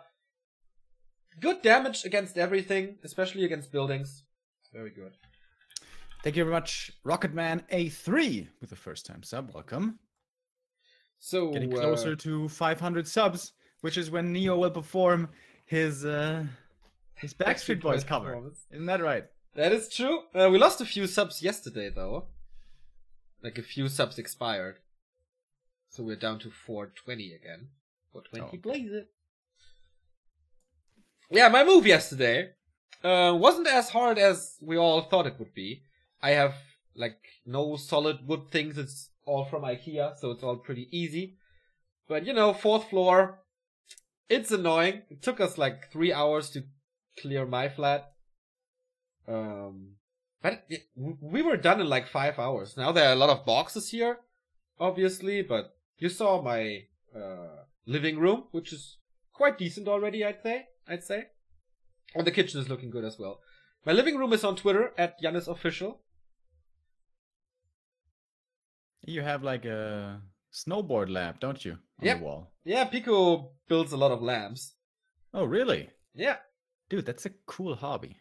good damage against everything, especially against buildings. Very good. Thank you very much, Rocketman A3 with the first time sub. Welcome. So getting closer to 500 subs, which is when Neo will perform his Backstreet Boys cover. Isn't that right? That is true. We lost a few subs yesterday, though. Like, a few subs expired. So we're down to 420 again. 420, blaze it. Yeah, my move yesterday wasn't as hard as we all thought it would be. I have, like, no solid wood things. It's all from IKEA, so it's all pretty easy. But, you know, 4th floor, it's annoying. It took us, like, 3 hours to clear my flat. But we were done in, like, 5 hours. Now there are a lot of boxes here, obviously, but you saw my living room, which is quite decent already, I'd say. And the kitchen is looking good as well. My living room is on Twitter at YannisOfficial. You have like a snowboard lamp, don't you? On the wall. Yeah, Pico builds a lot of lamps. Oh, really? Yeah. Dude, that's a cool hobby.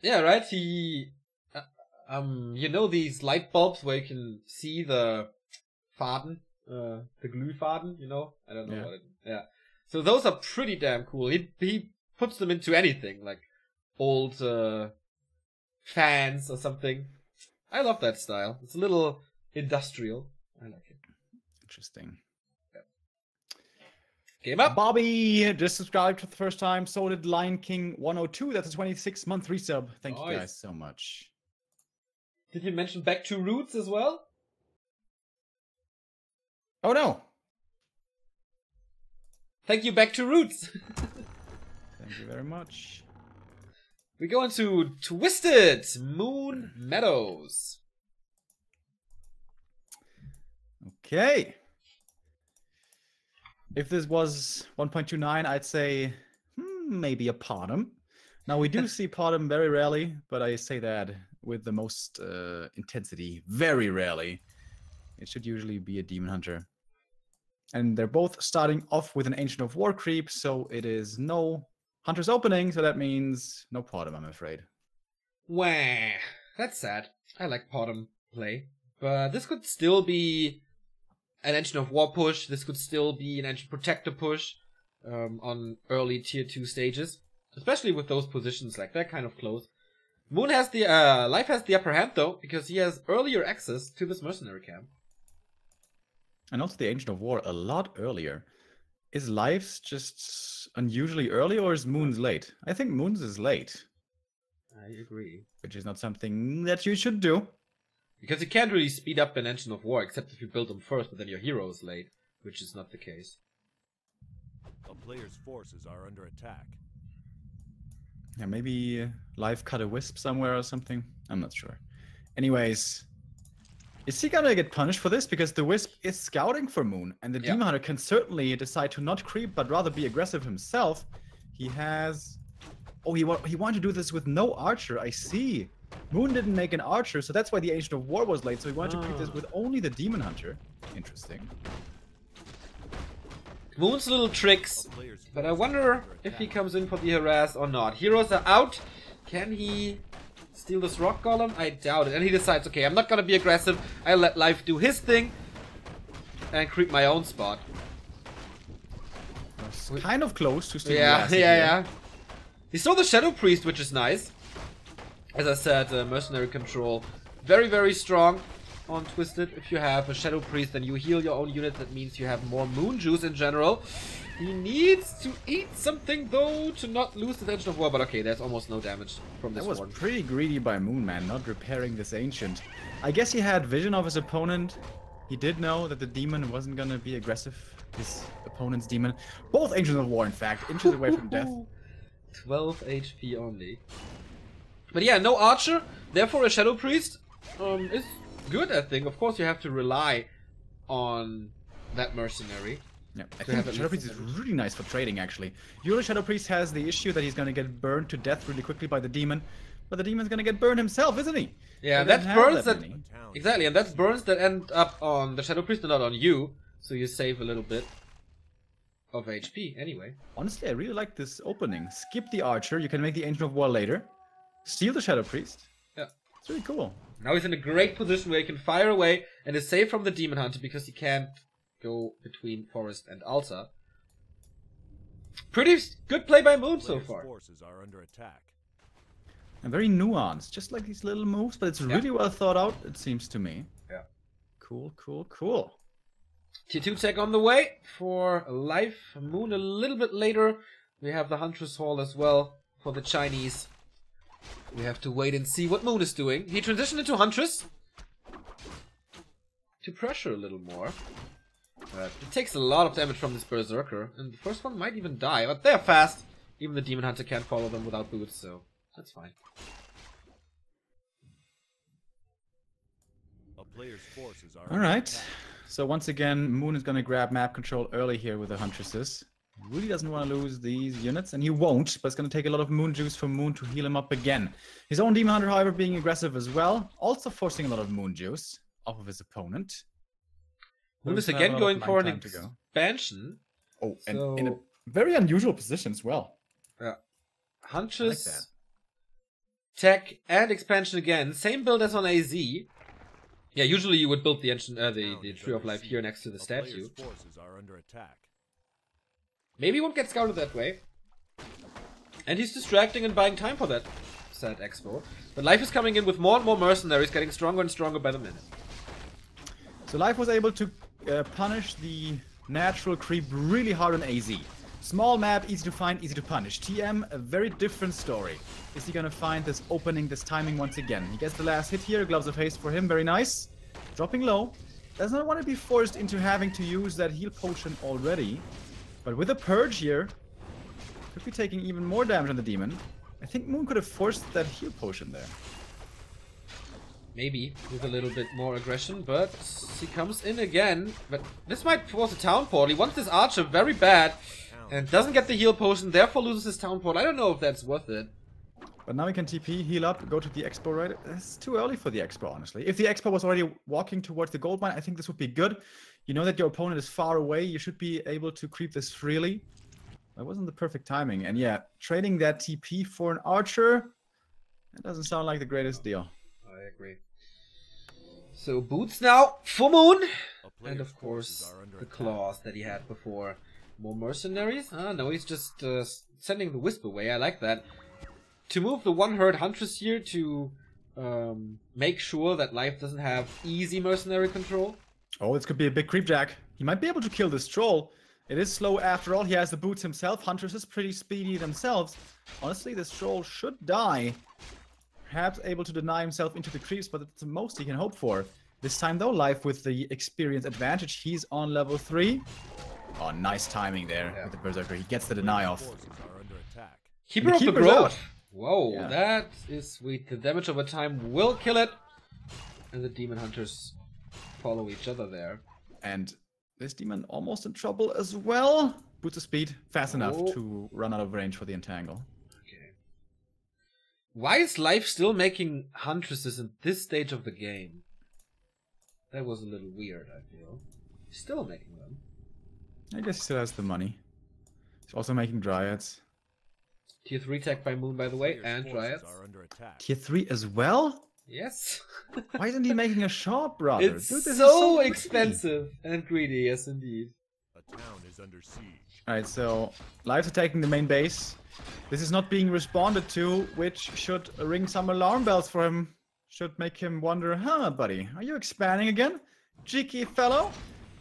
Yeah, right? He... you know these light bulbs where you can see the Faden? The Glühfaden, you know? I don't know what it is. Yeah. So those are pretty damn cool. He puts them into anything, like old fans or something. I love that style. It's a little industrial. I like it. Interesting. Game up. Bobby just subscribed for the first time. So did Lion King 102. That's a 26-month resub. Thank you guys so much. Did you mention Back to Roots as well? Oh no. Thank you, Back to Roots. Thank you very much. We go into Twisted Moon Meadows. Okay. If this was 1.29, I'd say maybe a Potom. Now, we do see Potom very rarely, but I say that with the most intensity. Very rarely. It should usually be a Demon Hunter. And they're both starting off with an Ancient of War creep, so it is no Hunter's opening, so that means no Potom, I'm afraid. Wah, that's sad. I like Potom play. But this could still be an Ancient of War push. This could still be an Ancient Protector push on early tier 2 stages. Especially with those positions, like they're kind of close. Moon has the, Life has the upper hand though, because he has earlier access to this mercenary camp. And also the Ancient of War a lot earlier. Is Life's just unusually early or is Moon's late? I think Moon's is late. I agree. Which is not something that you should do. Because you can't really speed up an Ancient of War, except if you build them first, but then your hero is late, which is not the case. A player's forces are under attack. Yeah, maybe Life cut a wisp somewhere or something. I'm not sure. Anyways, is he gonna get punished for this? Because the wisp is scouting for Moon, and the Demon Hunter can certainly decide to not creep, but rather be aggressive himself. He has... Oh, he wanted to do this with no archer, I see. Moon didn't make an archer, so that's why the Ancient of War was late, so he wanted to creep this with only the Demon Hunter. Interesting. Moon's little tricks, but I wonder if he comes in for the harass or not. Heroes are out. Can he steal this rock golem? I doubt it. And he decides, okay, I'm not gonna be aggressive. I'll let Life do his thing and creep my own spot. It's kind of close to stealing. Yeah. He stole the Shadow Priest, which is nice. As I said, mercenary control very, very strong on Twisted. If you have a Shadow Priest and you heal your own unit, that means you have more Moon Juice in general. He needs to eat something though to not lose the Ancient of War, but okay, there's almost no damage from this one. That was pretty greedy by Moon, man, not repairing this Ancient. I guess he had vision of his opponent. He did know that the demon wasn't gonna be aggressive. His opponent's demon. Both Ancients of War, in fact, inches away from death. 12 HP only. But yeah, no archer, therefore a Shadow Priest is good, I think. Of course, you have to rely on that mercenary. Yeah, I think Shadow Priest is really nice for trading, actually. Usually Shadow Priest has the issue that he's gonna get burned to death really quickly by the demon, but the demon's gonna get burned himself, isn't he? Yeah, that's burns that exactly, and that's burns that end up on the Shadow Priest and not on you, so you save a little bit of HP anyway. Honestly, I really like this opening. Skip the archer, you can make the Ancient of War later. Steal the Shadow Priest. Yeah. It's really cool. Now he's in a great position where he can fire away and is safe from the Demon Hunter because he can't go between Forest and Altar. Pretty good play by Moon so far. Forces are under attack. And very nuanced, just like these little moves, but it's really well thought out, it seems to me. Yeah. Cool, cool, cool. Tier 2 tech on the way for Life. Moon a little bit later. We have the Huntress Hall as well for the Chinese. We have to wait and see what Moon is doing. He transitioned into Huntress to pressure a little more. It takes a lot of damage from this Berserker, and the first one might even die, but they're fast. Even the Demon Hunter can't follow them without boots, so that's fine. A player's forces are Alright, so once again, Moon is going to grab map control early here with the Huntresses. Really doesn't want to lose these units, and he won't, but it's going to take a lot of Moon Juice for Moon to heal him up again. His own Demon Hunter, however, being aggressive as well, also forcing a lot of Moon Juice off of his opponent. Moon is again going for an expansion. Oh, and in a very unusual position as well. Yeah. Huntress, tech, and expansion again. Same build as on AZ. Yeah, usually you would build the Tree of Life here next to the statue. Forces are under attack. Maybe he won't get scouted that way. And he's distracting and buying time for that sad expo. But Life is coming in with more and more mercenaries, getting stronger and stronger by the minute. So Life was able to punish the natural creep really hard on AZ. Small map, easy to find, easy to punish. TM, a very different story. Is he gonna find this opening, this timing once again? He gets the last hit here, Gloves of Haste for him, very nice. Dropping low. Does not want to be forced into having to use that heal potion already. But with a purge here, could be taking even more damage on the demon. I think Moon could have forced that heal potion there. Maybe with a little bit more aggression, but he comes in again. But this might force a town portal. He wants this archer very bad and doesn't get the heal potion, therefore loses his town portal. I don't know if that's worth it. But now we can TP, heal up, go to the expo, right? It's too early for the expo, honestly. If the expo was already walking towards the gold mine, I think this would be good. You know that your opponent is far away. You should be able to creep this freely. That wasn't the perfect timing. And yeah, trading that TP for an archer, that doesn't sound like the greatest deal. I agree. So boots now for Moon. And of course, the claws that he had before. More mercenaries? Ah, no, he's just sending the wisp away. I like that. To move the one herd Huntress here to make sure that Life doesn't have easy mercenary control. Oh, this could be a big creepjack. He might be able to kill this troll. It is slow after all. He has the boots himself. Hunters is pretty speedy themselves. Honestly, this troll should die. Perhaps able to deny himself into the creeps, but it's the most he can hope for. This time though, Life with the experience advantage. He's on level 3. Oh, nice timing there with the Berserker. He gets the deny off. Keeper of the Grove. Whoa, Yeah. that is sweet. The damage over time will kill it. And the Demon Hunters follow each other there. And this demon almost in trouble as well. Boots of speed, fast enough to run out of range for the entangle. Okay. Why is Life still making Huntresses in this stage of the game? That was a little weird, I feel. He's still making them. I guess he still has the money. He's also making Dryads. Tier 3 tech by Moon, by the way, and Dryads. Tier 3 as well? Yes. Why isn't he making a shop, brother? It's Dude, this is so greedy. expensive and greedy, yes indeed. A town is under siege. Alright, so Life's attacking the main base. This is not being responded to, which should ring some alarm bells for him. Should make him wonder, huh, buddy, are you expanding again? Cheeky fellow?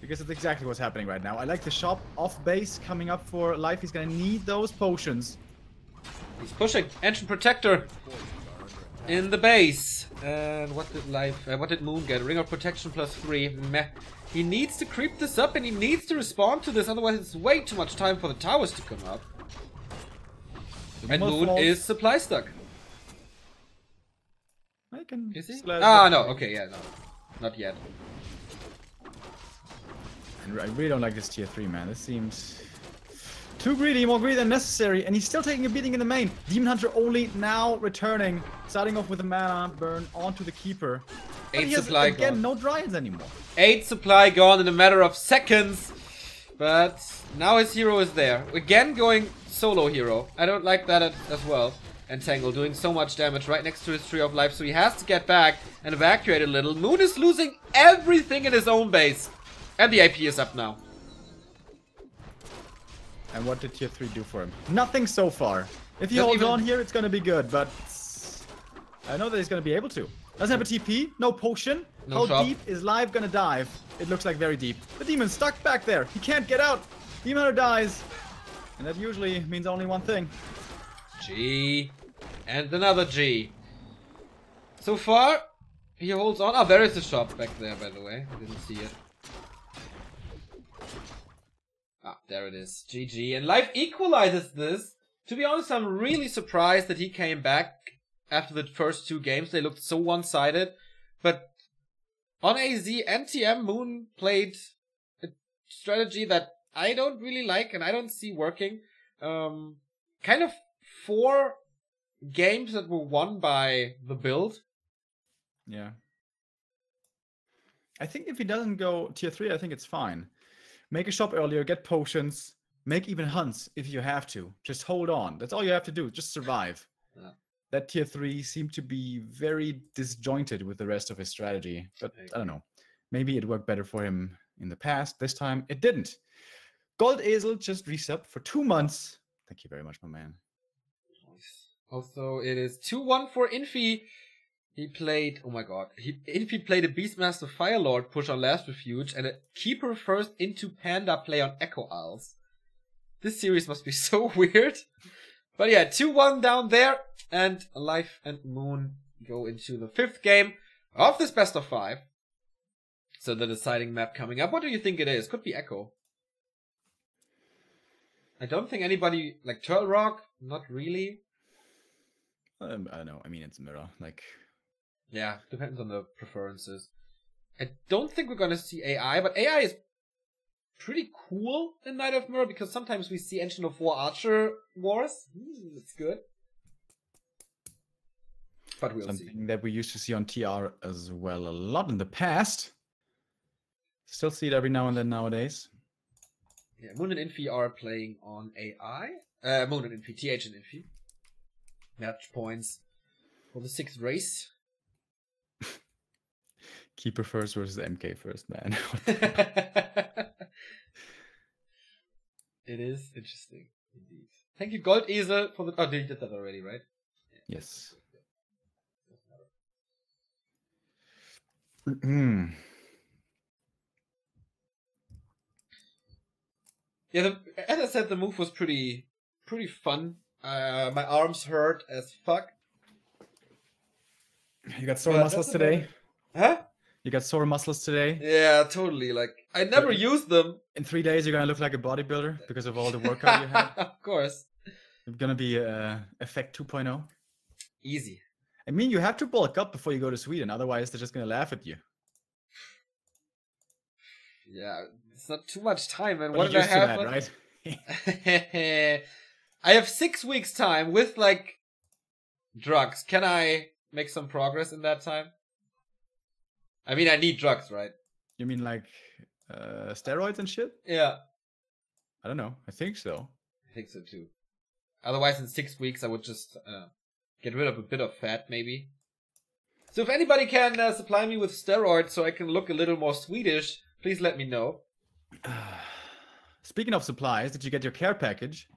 Because it's exactly what's happening right now. I like the shop off base coming up for Life. He's gonna need those potions. He's pushing. Ancient Protector in the base. And what did Moon get? Ring of Protection +3. Meh. He needs to creep this up and he needs to respond to this, otherwise it's way too much time for the towers to come up. And Moon is supply stuck. I can Is he? slide Ah, it. no. Okay, yeah, no. Not yet. And I really don't like this tier 3, man. This seems too greedy, more greedy than necessary. And he's still taking a beating in the main. Demon Hunter only now returning. Starting off with a mana burn onto the Keeper. But 8 he has, supply again, gone. no Dryads anymore. 8 supply gone in a matter of seconds. But now his hero is there. Again going solo hero. I don't like that as well. Entangle doing so much damage right next to his Tree of Life. So he has to get back and evacuate a little. Moon is losing everything in his own base. And the AP is up now. And what did tier 3 do for him? Nothing so far. If he Not holds even- on here, it's gonna be good, but I know that he's gonna be able to. Doesn't have a TP, no potion. No How shop. deep is Live gonna dive? It looks like very deep. The demon's stuck back there. He can't get out. Demon Hunter dies. And that usually means only one thing. G. And another G. So far, he holds on. Oh, there is a shop back there, by the way. I didn't see it. Ah, there it is. GG. And Life equalizes this. To be honest, I'm really surprised that he came back after the first 2 games. They looked so one-sided. But on AZ and TM, Moon played a strategy that I don't really like and I don't see working. Kind of 4 games that were won by the build. Yeah. I think if he doesn't go tier 3, I think it's fine. Make a shop earlier, get potions, make even hunts if you have to. Just hold on. That's all you have to do. Just survive. Yeah. That tier 3 seemed to be very disjointed with the rest of his strategy. But I don't know. Maybe it worked better for him in the past. This time it didn't. Gold Esel just resubbed for 2 months. Thank you very much, my man. Also, it is 2-1 for Infi. He played, oh my god, Infi played a Beastmaster Firelord push on Last Refuge and a Keeper First into Panda play on Echo Isles. This series must be so weird. But yeah, 2-1 down there, and Life and Moon go into the 5th game of this best of 5. So the deciding map coming up. What do you think it is? Could be Echo. I don't think anybody, like Turtle Rock, not really. I don't know. I mean, it's Mirror. Like, yeah, depends on the preferences. I don't think we're gonna see AI, but AI is pretty cool in Knight of Mirror because sometimes we see Engine of War Archer wars. It's good. But we'll see. Something that we used to see on TR as well a lot in the past. Still see it every now and then nowadays. Yeah, Moon and Infi are playing on AI. Moon and Infi, TH and Infi. Match points for the 6th race. Keeper first versus MK first, man. It is interesting, indeed. Thank you, Gold Esel, for the... Oh, you did that already, right? Yeah. Yes. Yeah, as I said, the move was pretty fun. My arms hurt as fuck. You got sore muscles today? Huh? You got sore muscles today? Yeah, totally. Like, I never used them. In 3 days, you're gonna look like a bodybuilder because of all the workout you had. Of course. You're gonna be Effect 2.0. Easy. I mean, you have to bulk up before you go to Sweden. Otherwise, they're just gonna laugh at you. Yeah, it's not too much time. And But what did I have? that, right? I have 6 weeks time with, like, drugs. Can I make some progress in that time? I mean, I need drugs, right? You mean like steroids and shit? Yeah. I don't know. I think so. I think so too. Otherwise, in 6 weeks, I would just get rid of a bit of fat, maybe. So if anybody can supply me with steroids so I can look a little more Swedish, please let me know. Speaking of supplies, did you get your care package?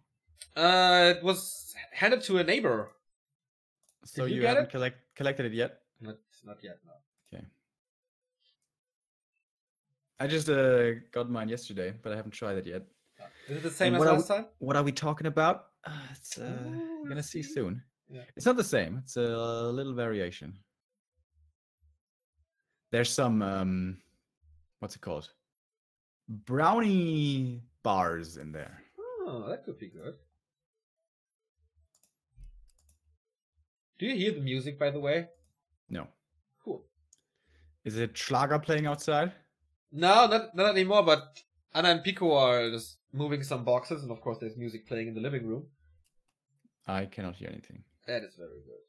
It was handed to a neighbor. So Did you you get haven't collected it yet? Not yet, no. Okay. I just got mine yesterday, but I haven't tried it yet. Is it the same And as last time? What are we talking about? You're gonna see soon. Yeah. It's not the same. It's a little variation. There's some what's it called? Brownie bars in there. Oh, that could be good. Do you hear the music, by the way? No. Cool. Is it Schlager playing outside? No, not anymore, but Anna and Pico are just moving some boxes, and of course there's music playing in the living room. I cannot hear anything. That is very good.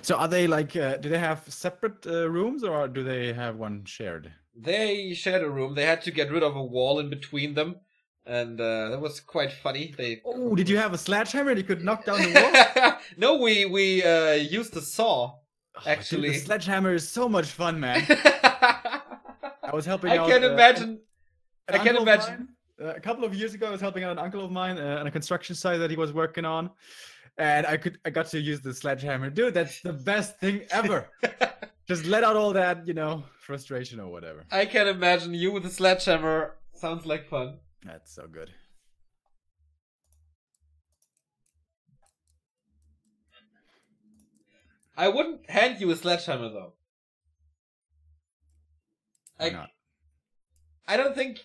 So are they like, do they have separate rooms or do they have one shared? They shared a room. They had to get rid of a wall in between them, and that was quite funny. Oh, did you have a sledgehammer and you could knock down the wall? No, we used a saw. Actually, dude, the sledgehammer is so much fun, man. I was helping out. I can imagine. Mine, a couple of years ago, I was helping out an uncle of mine on a construction site that he was working on, and I got to use the sledgehammer. Dude, that's the best thing ever. Just let out all that, frustration or whatever. I can imagine you with a sledgehammer. Sounds like fun. That's so good. I wouldn't hand you a sledgehammer, though. Why not? I don't think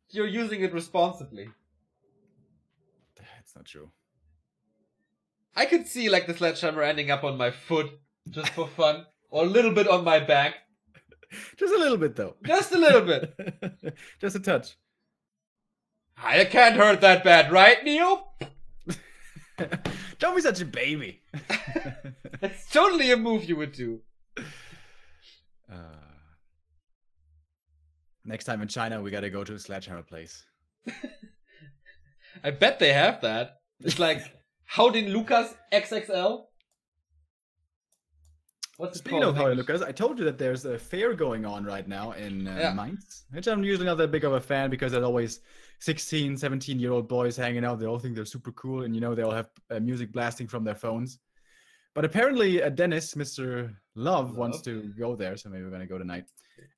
you're using it responsibly. That's not true. I could see, like, the sledgehammer ending up on my foot, just for fun. Or a little bit on my back. Just a little bit, though. Just a little bit. Just a touch. I can't hurt that bad, right, Neo? Don't be such a baby. It's totally a move you would do. Next time in China, we gotta go to a sledgehammer place. I bet they have that. It's like, how did Lucas XXL? What's it Speaking called? of Holy Lucas, I told you that there's a fair going on right now in Mainz, which I'm usually not that big of a fan because there's always 16, 17-year-old boys hanging out. They all think they're super cool, and they all have music blasting from their phones. But apparently, Dennis, Mr. Love, wants to go there, so maybe we're gonna go tonight.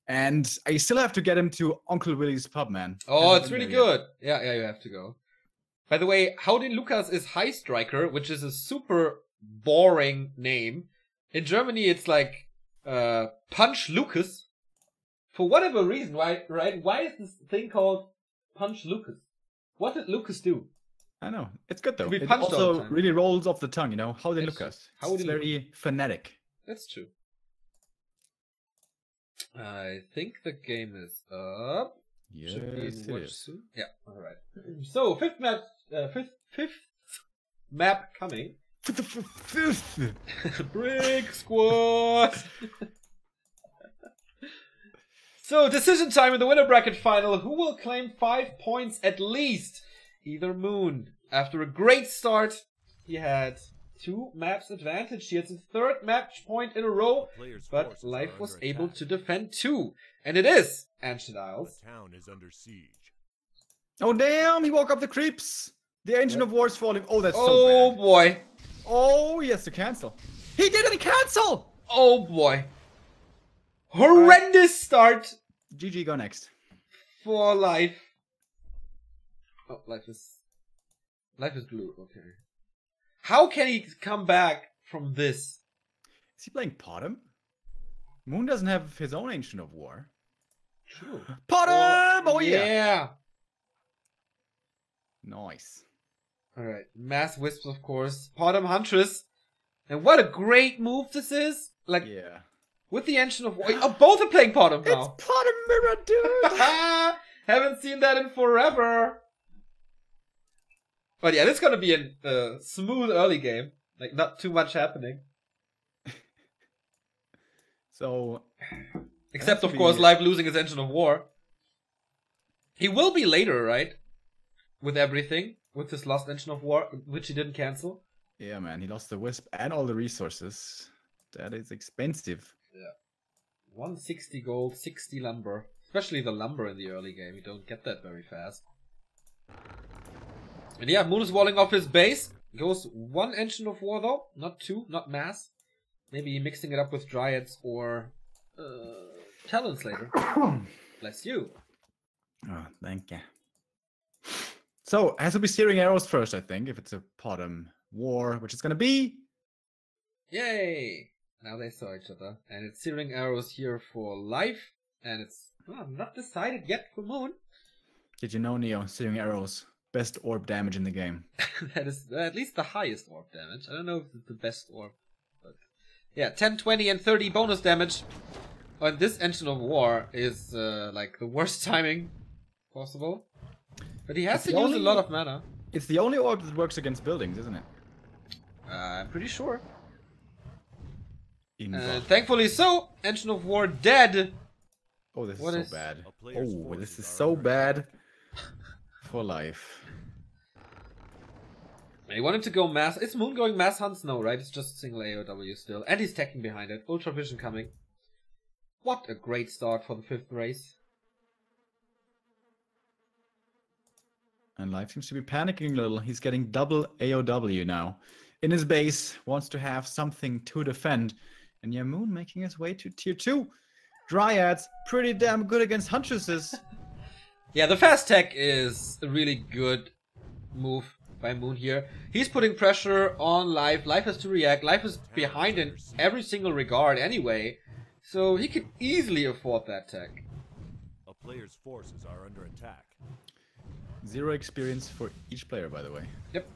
And I still have to get him to Uncle Willie's pub, man. Oh, it's really good. Yeah, you have to go. By the way, Houdin Lucas is High Striker, which is a super boring name. In Germany, it's like Punch Lucas. For whatever reason, right? Why is this thing called Punch Lucas? What did Lucas do? I know. It's good, though. It also really rolls off the tongue, Houdin Lucas. It's very phonetic. That's true. I think the game is up. Yes, Should be it watch is. soon. Yeah, alright. So, fifth map coming. Brick Squad! So, decision time in the winner bracket final. Who will claim 5 points at least? Either Moon. After a great start, he had 2 maps advantage. He has his 3rd match point in a row, but Life was able to defend 2. And it is Ancient Isles. The town is under siege. Oh, damn! He woke up the creeps! The Engine of War is falling. Oh, that's so bad. Oh, boy. Oh, he has to cancel. He didn't cancel! Oh, boy. Horrendous start GG, go next. for Life. Oh, Life is blue. Okay. How can he come back from this? Is he playing Potom? Moon doesn't have his own Ancient of War. True. Potom! Oh, yeah! Yeah. Nice. Alright. Mass Wisps, of course. Potom Huntress. And what a great move this is. Like, Yeah. with the Ancient of War. Oh, both are playing Potom now. It's Potom Mirror, dude! Haven't seen that in forever. But yeah, this is gonna be a smooth early game. Like, not too much happening. So... Except, of course, Live losing his Engine of War. He will be later, right? With everything. With his lost Engine of War, which he didn't cancel. Yeah, man. He lost the Wisp and all the resources. That is expensive. Yeah. 160 gold, 60 lumber. Especially the lumber in the early game. You don't get that very fast. And yeah, Moon is walling off his base. Goes 1 Engine of War though. Not 2, not Mass. Maybe mixing it up with Dryads or Talons later. Bless you. Oh, thank you. So, it has to be steering arrows first, I think, if it's a Potom War, which is gonna be... Yay! Now they saw each other. And it's searing arrows here for Life. And it's not decided yet for Moon. Did you know, Neo? Searing arrows. Best orb damage in the game. That is at least the highest orb damage. I don't know if it's the best orb. But yeah, 10, 20, and 30 bonus damage. And this Engine of War is like the worst timing possible. But he has to use a lot of mana. It's the only orb that works against buildings, isn't it? I'm pretty sure. Involved. Thankfully so, Engine of War dead. Oh, this What is is- so bad. A player's Oh, forces this is are so under bad for Life. You want him to go mass. Is Moon going mass hunts? No, right? It's just single AOW still. And he's teching behind it. Ultra Vision coming. What a great start for the 5th race. And Life seems to be panicking a little. He's getting double AOW now. In his base, wants to have something to defend. And yeah, Moon making his way to tier 2. Dryads, pretty damn good against Huntresses. Yeah, the fast tech is a really good move by Moon here. He's putting pressure on Life. Life has to react. Life is behind in every single regard anyway. So he can easily afford that tech. A player's forces are under attack. 0 experience for each player, by the way. Yep.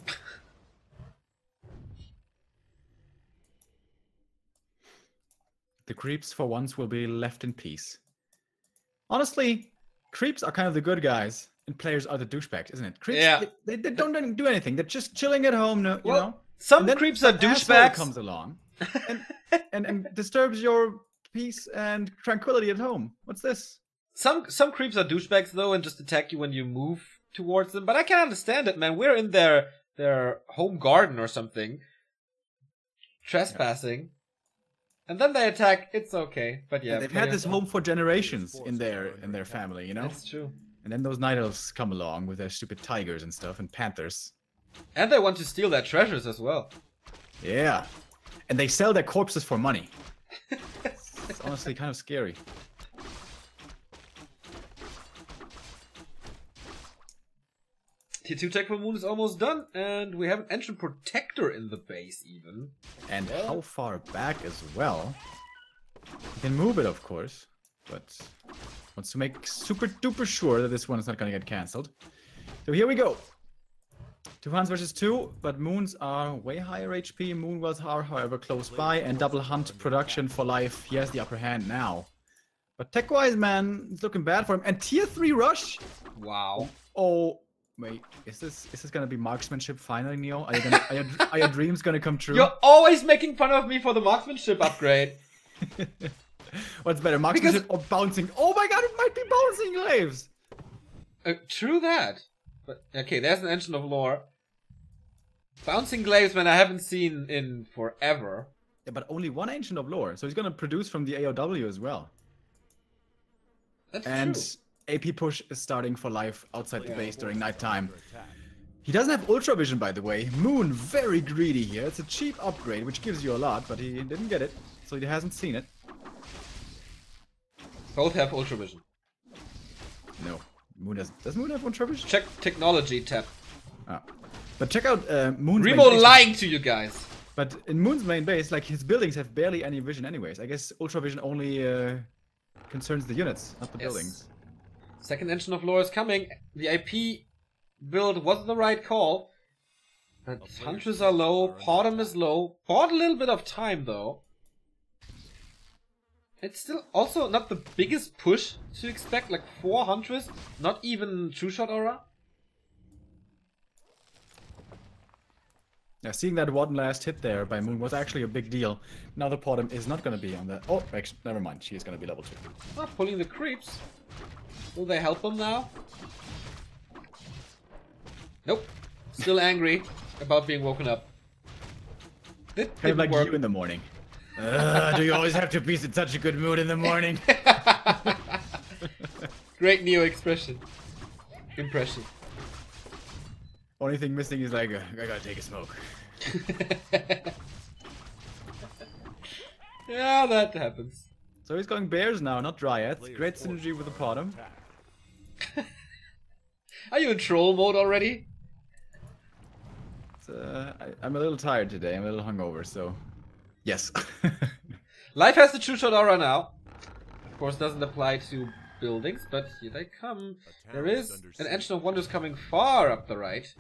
The creeps, for once, will be left in peace. Honestly, creeps are kind of the good guys, and players are the douchebags, isn't it? Creeps, Yeah. they don't do anything. They're just chilling at home, you know? Some And then creeps are some asshole douchebags. comes along and disturbs your peace and tranquility at home. What's this? Some creeps are douchebags though and just attack you when you move towards them. But I can understand it, man. We're in their home garden or something. Trespassing. And then they attack. It's okay, but yeah. They've had this home for generations in their family, you know. That's true. And then those night elves come along with their stupid tigers and stuff and panthers. And they want to steal their treasures as well. Yeah, and they sell their corpses for money. It's honestly kind of scary. Tier 2 tech for Moon is almost done, and we have an ancient protector in the base even. And how far back as well. You can move it, of course, but wants to make super duper sure that this one is not going to get cancelled. So here we go. 2 Hunts versus 2, but Moons are way higher HP. Moonwells are, however, close by, and double Hunt production for life. He has the upper hand now. But tech-wise, man, it's looking bad for him. And tier 3 rush. Wow. Oh. Wait, is this gonna be marksmanship finally, Neo? Are your dreams gonna come true? You're always making fun of me for the marksmanship upgrade. What's better, marksmanship or bouncing? Oh my god, it might be bouncing glaives! True that. But okay, there's an Ancient of Lore. Bouncing glaives, man, I haven't seen in forever. Yeah, but only one Ancient of Lore, so he's gonna produce from the AOW as well. That's and true. AP push is starting for life outside the base during nighttime. He doesn't have Ultra Vision, by the way. Moon, very greedy here. It's a cheap upgrade, which gives you a lot, but he didn't get it, so he hasn't seen it. Both have Ultra Vision. No. Moon doesn't. Does Moon have Ultra Vision? Check technology tab. Ah. But check out Moon's Remo main base. lying to you guys. But in Moon's main base, like, his buildings have barely any vision anyways. I guess Ultra Vision only concerns the units, not the buildings. Second Ancient of Lore is coming. The IP build was the right call. But Huntress are low, Bottom is low. Bought a little bit of time though. It's still also not the biggest push to expect, like 4 Huntress, not even True Shot Aura. Yeah, seeing that one last hit there by Moon was actually a big deal. Now the Bottom is not going to be on that. Oh, actually, never mind. She is going to be level 2. Not pulling the creeps. Will they help them now? Nope. Still angry about being woken up. Kind of like work. you in the morning. Do you always have to be in such a good mood in the morning? Great Neo expression. Impression. Only thing missing is like, I gotta take a smoke. Yeah, that happens. So he's going bears now, not dryads. Great synergy with the Bottom. Are you in troll mode already? I'm a little tired today. I'm a little hungover, so yes. Life has the True Shot Aura now. Of course, doesn't apply to buildings, but here they come. There is an Ancient of Wonders coming far up the right.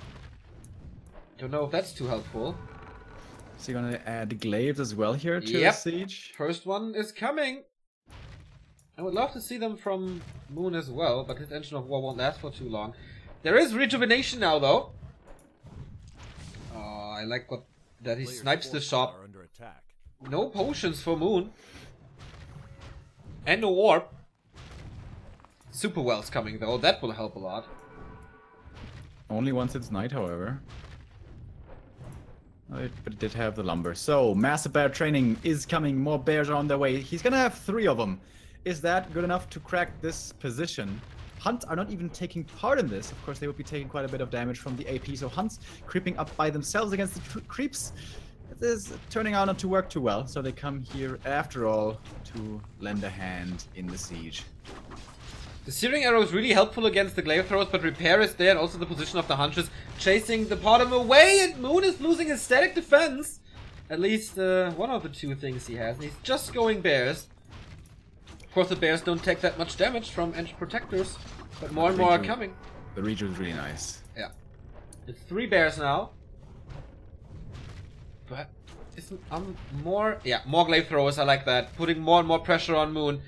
Don't know if that's too helpful. So you're gonna add glaives as well here to the siege? First one is coming. I would love to see them from Moon as well, but his Ancient of War won't last for too long. There is rejuvenation now, though. Oh, I like that he snipes the shop. No potions for Moon. And no warp. Super Well's coming, though. That will help a lot. Only once it's night, however. But it did have the lumber. So, massive bear training is coming. More bears are on their way. He's gonna have 3 of them. Is that good enough to crack this position? Hunts are not even taking part in this. Of course, they would be taking quite a bit of damage from the AP. So Hunts creeping up by themselves against the creeps. It is turning out not to work too well. So they come here, after all, to lend a hand in the siege. The Searing Arrow is really helpful against the glaive throwers, but Repair is there, and also the position of the Huntress chasing the Bottom away, and Moon is losing his static defense. At least one of the 2 things he has. And he's just going bears. Of course, the bears don't take that much damage from Ancient Protectors, but more and more are coming. The region is really nice. Yeah. It's 3 bears now. But isn't more glaive throwers, I like that. Putting more and more pressure on Moon.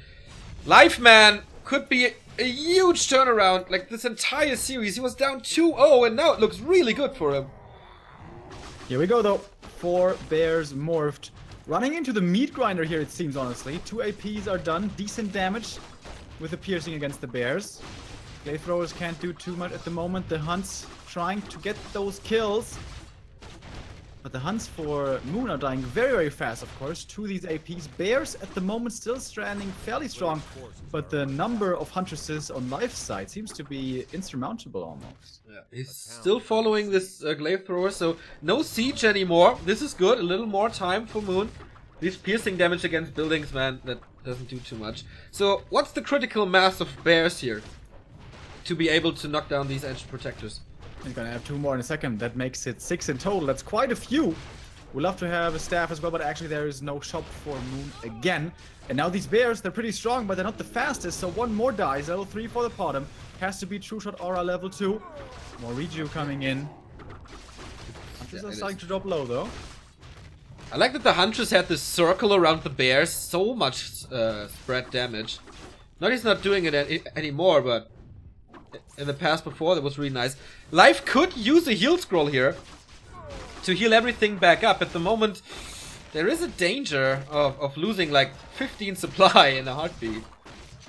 Life Man could be a huge turnaround, like this entire series. He was down 2-0 and now it looks really good for him. Here we go though. 4 bears morphed. Running into the meat grinder here, it seems, honestly. 2 APs are done. Decent damage with the piercing against the bears. Glaive throwers can't do too much at the moment. The Hunts trying to get those kills. But the hunts for Moon are dying very, very fast, of course, to these APs. Bears at the moment still stranding fairly strong, but the number of Huntresses on life side seems to be insurmountable almost. Yeah, he's still following this glaive thrower, so no siege anymore. This is good, a little more time for Moon. These piercing damage against buildings, man, that doesn't do too much. So what's the critical mass of bears here to be able to knock down these edge protectors? He's gonna have 2 more in a second. That makes it 6 in total. That's quite a few. We'd love to have a staff as well, but actually there is no shop for Moon again. And now these bears, they're pretty strong, but they're not the fastest, so 1 more dies. Level 3 for the bottom. Has to be True Shot Aura level 2. More reju coming in. Hunters are starting to drop low though. I like that the Huntress had this circle around the bears. So much spread damage. Not he's not doing it anymore, but in the past before that was really nice. Life could use a heal scroll here to heal everything back up. At the moment, there is a danger of losing like 15 supply in a heartbeat.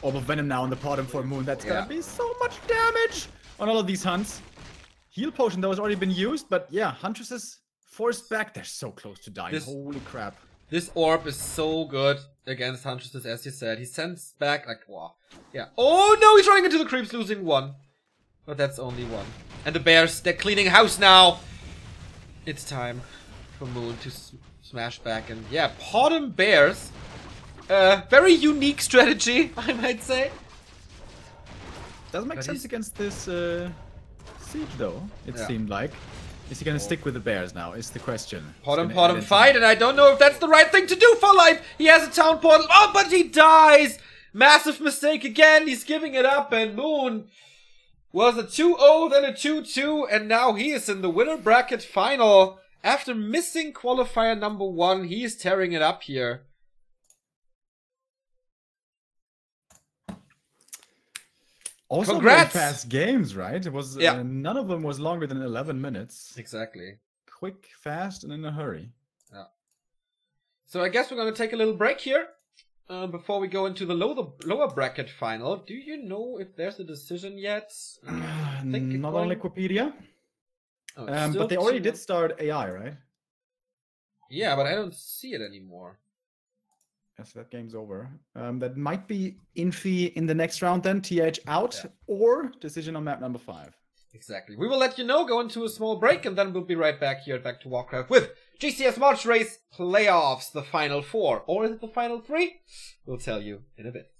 Orb of Venom now on the bottom for Moon. That's gonna be so much damage on all of these hunts. Heal potion though has already been used, but yeah, Huntresses forced back. They're so close to dying. Holy crap. This orb is so good against Huntresses, as you said. He sends back like, wow. Yeah. Oh no, he's running into the creeps, losing 1. But that's only 1. And the bears, they're cleaning house now. It's time for Moon to smash back. And yeah, bottom bears. Very unique strategy, I might say. Doesn't make sense against this siege though, it seemed like. Is he gonna stick with the bears now, is the question. Bottom fight, and I don't know if that's the right thing to do for Life. He has a town portal. Oh, but he dies! Massive mistake again. He's giving it up, and Moon was a 2-0, then a 2-2, and now he is in the winner bracket final. After missing qualifier number 1, he is tearing it up here. Also Congrats! very fast games, right? It was none of them was longer than 11 minutes. Exactly. Quick, fast, and in a hurry. Yeah. So I guess we're gonna take a little break here before we go into the lower bracket final. Do you know if there's a decision yet? Not on Wikipedia. Oh, but they already did start AI, right? Yeah, but I don't see it anymore. Yes, that game's over. That might be Infi in the next round then, TH out, or decision on map number 5. Exactly. We will let you know, go into a small break, and then we'll be right back here at Back to Warcraft with GCS March Race Playoffs, the Final 4. Or is it the Final 3? We'll tell you in a bit.